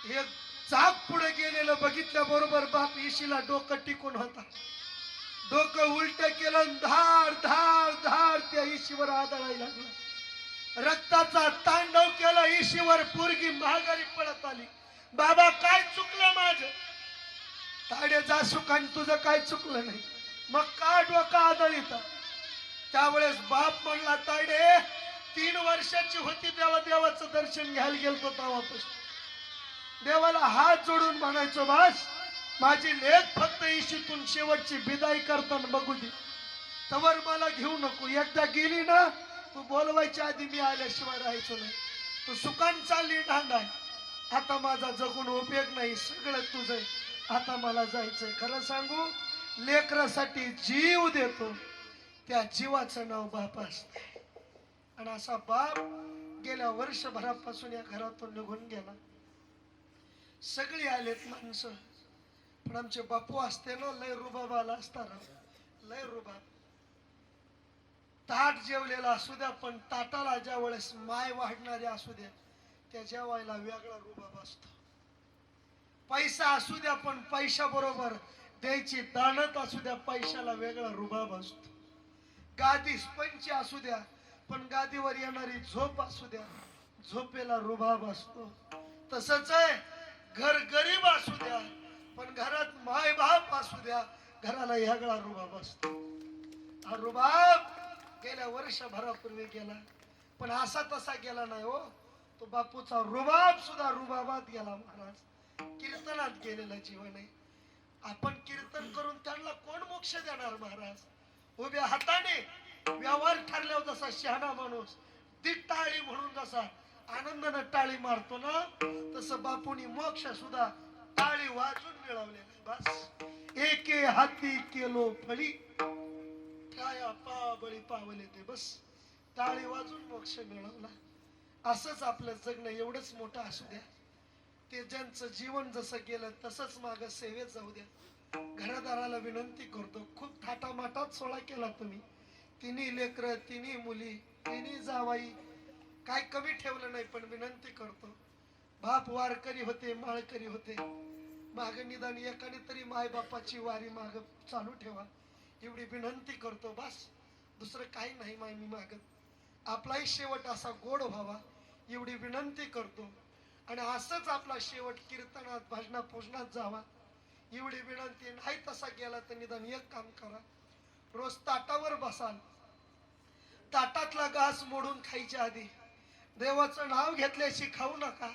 S1: एक चाक पुढे गेलेलं बघितल्या बरोबर बाप इशीला डोकं टिकून होता. डोकं उलट केलं, धाड धाड धाड त्या इशीवर आदळायला लागला. रक्ताचा तांडव केला इशीवर. पोरगी माघारी पळत आली. बाबा काय चुकलं माझं. ताडे जा सुखान, तुझं काय चुकलं नाही. मग का डोका आदळीत. त्यावेळेस बाप म्हणला, ताडे 3 वर्षाची होती तेव्हा देवाचं दर्शन घ्यायला गेलतो तेव्हापासून देवाला हात जोडून म्हणायचो, बस माझी लेख फक्त इशीतून शेवटची बिदाई करताना बघू दे, तवर मला घेऊ नको. एकदा गेली ना, तू बोलवायच्या आधी मी आल्याशिवाय राहायचो नाही. तू सुकान चालली ढांडाय, आता माझा जगून उपयोग नाही, सगळं तुझं, आता मला जायचंय. खरं सांगू, लेकरासाठी जीव देतो त्या जीवाचं नाव बाप असतं. आणि असा बाप गेल्या वर्षभरापासून या घरातून निघून गेला. सगळी आलेत माणसं, पण आमचे बापू असते ना, लय रुबाब आला असता ना, लय रुबाब. ताट जेवलेला असू द्या, पण ताटाला ज्या वेळेस माय वाढणारे असू द्या, त्या जेवायला वेगळा रुबाब असतो. पैसा असू द्या, पण पैशा बरोबर द्यायची दानत असू द्या, पैशाला वेगळा रुबाब असतो. गादी स्पंच असू द्या, पण गादीवर येणारी झोप असू द्या, झोपेला रुबाब असतो. तसंच आहे, घर गरीब असू द्या, पण घरात माय बाप असू द्या, घराला वेगळा रुबाब असतो. हा रुबाब गेल्या वर्षभरापूर्वी गेला, पण असा तसा गेला नाही हो. तो बापूचा रुबाब सुद्धा रुबाबात गेला महाराज. कीर्तनात गेलेलं जीवन आहे. आपण कीर्तन करून त्यांना कोण मोक्ष देणार महाराज? उभ्या हाताने व्यवहार ठरल्यावर जसा शहाणा माणूस ती टाळी म्हणून जसा आनंदानं टाळी मारतो ना, तसं बापूनी मोक्ष सुद्धा टाळी वाजून मिळवलेला. बस एके हाती केलो फळी, काय बळी पावले ते, बस टाळी वाजून मोक्ष मिळवला. असंच आपलं जगणं एवढंच मोठं असू द्या. ते ज्यांचं जीवन जसं गेलं तसंच मागं सेवेत जाऊ द्या. घरदाराला विनंती करतो, खूप थाटामाटात सोहळा केला तुम्ही. तिन्ही लेकरं, तिन्ही मुली, तिन्ही जावाई, काय कमी ठेवलं नाही. पण विनंती करतो, बाप वारकरी होते, माळकरी होते, माग निदान एकाने तरी माय बापाची वारी माग चालू ठेवा, एवढी विनंती करतो. बस दुसरं काही नाही माय मी मागत. आपलाही शेवट असा गोड व्हावा एवढी विनंती करतो. आणि असंच आपला शेवट कीर्तनात, भजनात, पूजनात जावा एवढी विनंती. नाही तसा गेला तर निदान एक काम करा, रोज ताटावर बसाल, ताटातला घास मोडून खायच्या आधी देवाचं नाव घेतल्याशी खाऊ नका,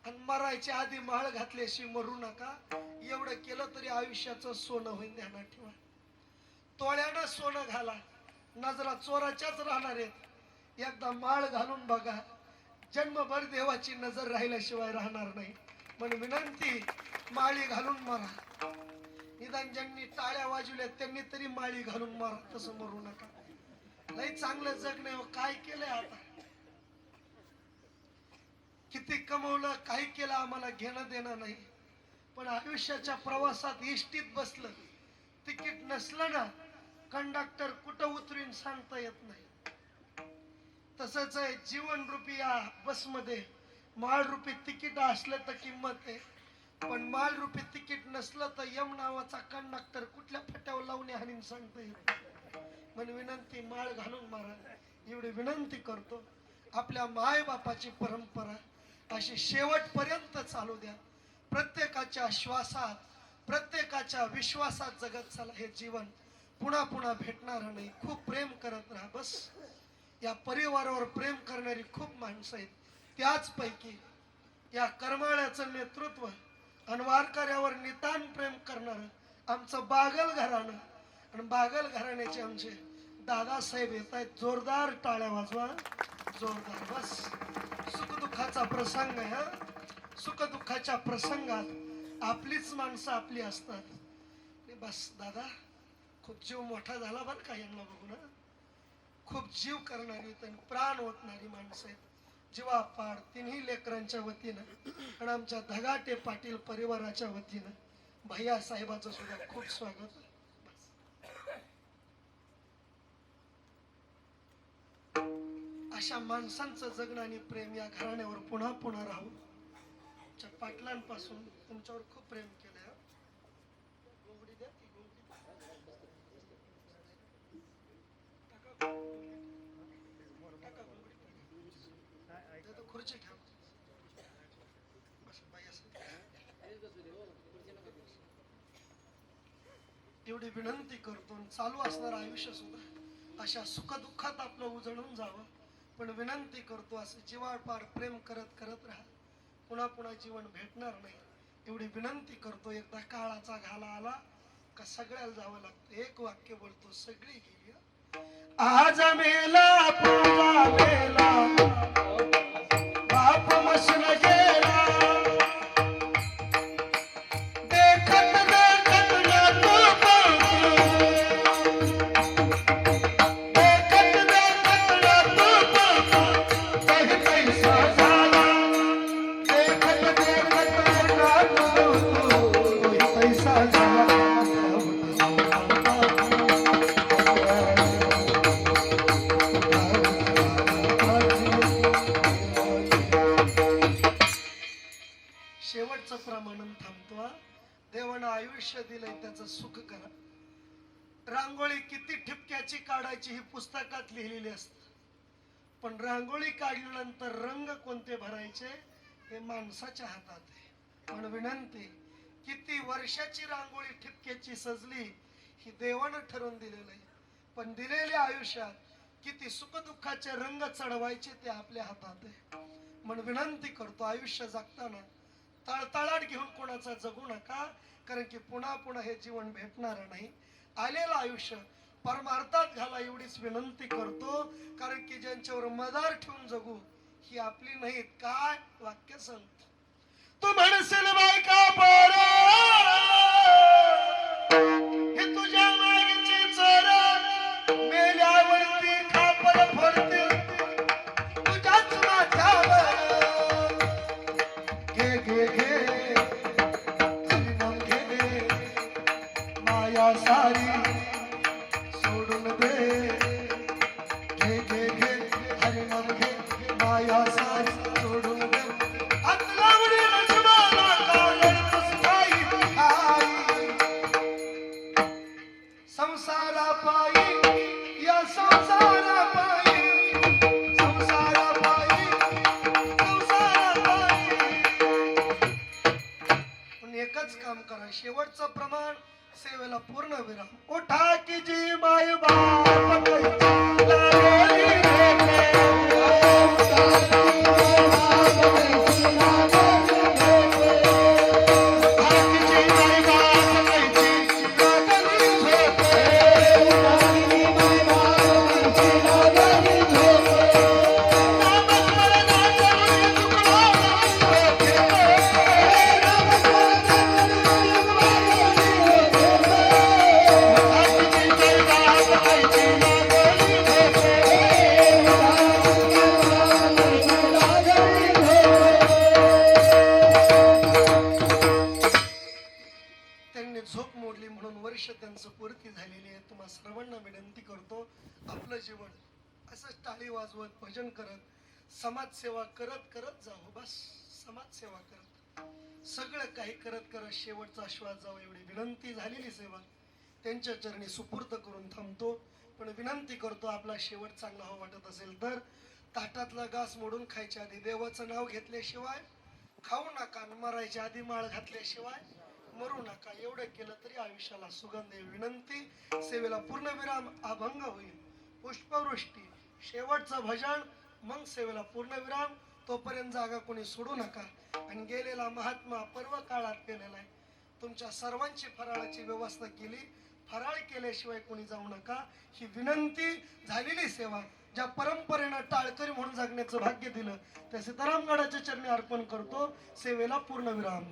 S1: आणि मरायच्या आधी माळ घातल्याशी मरू नका. एवढं केलं तरी आयुष्याचं सोनं होईल, ध्यानात ठेवा. तोळ्यानं सोनं घाला, नजरा चोराच्याच राहणार आहेत. एकदा माळ घालून बघा, जन्मभर देवाची नजर राहिल्याशिवाय राहणार नाही. म्हणून विनंती, माळी घालून मारा. निदान ज्यांनी टाळ्या वाजवल्या त्यांनी तरी माळी घालून मारा, तसं मरू नका. लय चांगलं जग नाही. काय केलंय आता, किती कमवलं, काही केलं, आम्हाला घेणं देणं नाही. पण आयुष्याच्या प्रवासात इष्टीत बसलं, तिकीट नसलं ना, कंडक्टर कुठं उतरून सांगता येत नाही. तसंच आहे जीवन रूपी या बसमध्ये माळ रूपी तिकीट असलं तर किंमत आहे, पण माळ रूपी तिकीट नसलं तर यम नावाचा कंडक्टर कुठल्या फट्यावर लावणे हाणीन सांगता येत. म्हणून विनंती, माळ घालून मारा एवढी विनंती करतो. आपल्या माय बापाची परंपरा अशी शेवटपर्यंत चालू द्या. प्रत्येकाच्या श्वासात, प्रत्येकाच्या विश्वासात जगत चला. हे जीवन पुन्हा पुन्हा भेटणार नाही. खूप प्रेम करत राहा. बस या परिवारावर प्रेम करणारी खूप माणसं आहेत. त्याचपैकी या करमाळ्याचं नेतृत्व आणि वारकऱ्यावर नितान प्रेम करणारं आमचं बागल घराणं, आणि बागल घराण्याचे आमचे दादासाहेब येत आहेत. जोरदार टाळ्या वाजवा, जोरदार. बस सुखदुःखाचा प्रसंग आहे. सुखदुःखाच्या प्रसंगात आपलीच माणसं आपली असतात. बस दादा, खूप जीव मोठा झाला बरं का यांना बघून. खूप जीव करणारी, प्राण ओतणारी माणसं आहेत. जीवापाड तिन्ही लेकरांच्या वतीनं आणि आमच्या धगाटे पाटील परिवाराच्या वतीनं भैया साहेबाचं सुद्धा खूप स्वागत. अशा माणसांचं जगणं आणि प्रेम या घराण्यावर पुन्हा पुन्हा राहू. आमच्या पाटलांपासून तुमच्यावर खूप प्रेम केलंय. गोंगडी द्या, ती गोंगडी टाका, गोंगडी खुर्ची ठेवा. एवढी विनंती करतो. चालू असणार आयुष्य सुद्धा अशा सुखदुःखात आपलं उजळून जावं. पण विनंती करतो, असं जीवापाड प्रेम करत करत राहा. पुन्हा पुन्हा जीवन भेटणार नाही एवढी विनंती करतो. एकदा काळाचा घाला आला का सगळ्याला जावं लागतं. एक वाक्य बोलतो, सगळी गेली आज मेला पूजा मेला बाप मसन गेला देखत देखत ना तू पळतो देखत देखत ना तू पळतो काही पैसा झाला देखत देखत ना तू काही पैसा झाला. शेवटचं प्रमाणन थांबतो. देवानं आयुष्य दिलंय त्याचं सुख करा. रांगोळी किती ठिपक्याची काढायची ही पुस्तकात लिहिलेली असते, पण रांगोळी काढल्यानंतर रंग कोणते भरायचे हे माणसाच्या हातात आहे. म्हणून विनंती, किती वर्षाची रांगोळी ठिपक्याची सजली ही देवानं ठरवून दिलेलं आहे, पण दिलेल्या आयुष्यात किती सुखदुःखाचे रंग चढवायचे ते आपल्या हातात आहे. म्हणून विनंती करतो, आयुष्य जगताना तळतळाट घेऊन कोणाचा जगू नका, कारण की पुन्हा पुन्हा हे जीवन भेटणार नाही. आलेलं आयुष्य परमार्थात घाला एवढीच विनंती करतो, कारण की ज्यांच्यावर मदार ठेवून जगू ही आपली नाही. काय वाक्य सांगतो, तू म्हणशील बायका बरं हे तुझ्या मागची चोर मेल्यावरती खापर फोडतील तुझ्याच माझ्यावर घे घे घे हरिनाम घे माया सारी सोडून दे घे घे घे हरिनाम घे माया सारी सोडून दे. आतलावडी लक्ष्मणा कागड पुसकाई आई संसारा पायी या संसारा पायी संसारा पायी संसारा पायी. पण एकच काम करा, शेवटचं प्रमाण सेवेला पूर्ण विराम. उठा की जी माय बाप लागली झोप मोडली म्हणून वर्ष त्यांचं पूर्ती झालेली आहे. तुम्हा सर्वांना विनंती करतो, आपलं जीवन असंच टाळी वाजवत भजन करत समाजसेवा करत करत जावं. बस समाजसेवा करत सगळं काही करत करत शेवटचा श्वास जावं एवढी विनंती. झालेली सेवा त्यांच्या चरणी सुपूर्त करून थांबतो. पण विनंती करतो, आपला शेवट चांगला हो वाटत असेल तर ताटातला घास मोडून खायच्या आधी देवाचं नाव घेतल्याशिवाय खाऊ नका, मरायच्या आधी माळ घातल्याशिवाय मरू नका. एवढं केलं तरी आयुष्याला सुगंध आहे. विनंती, सेवेला पूर्ण विराम, अभंग होईल, पुष्पवृष्टी, शेवटचं भजन, मग सेवेला पूर्ण विराम. तोपर्यंत जागा कोणी सोडू नका. आणि गेलेला महात्मा पर्व काळात केलेला आहे. तुमच्या सर्वांची फराळाची व्यवस्था केली, फराळ केल्याशिवाय कोणी जाऊ नका ही विनंती. झालेली सेवा ज्या परंपरेनं टाळकरी म्हणून जगण्याचं भाग्य दिलं त्या सीतारामगडाच्या चरणी अर्पण करतो. सेवेला पूर्ण विराम.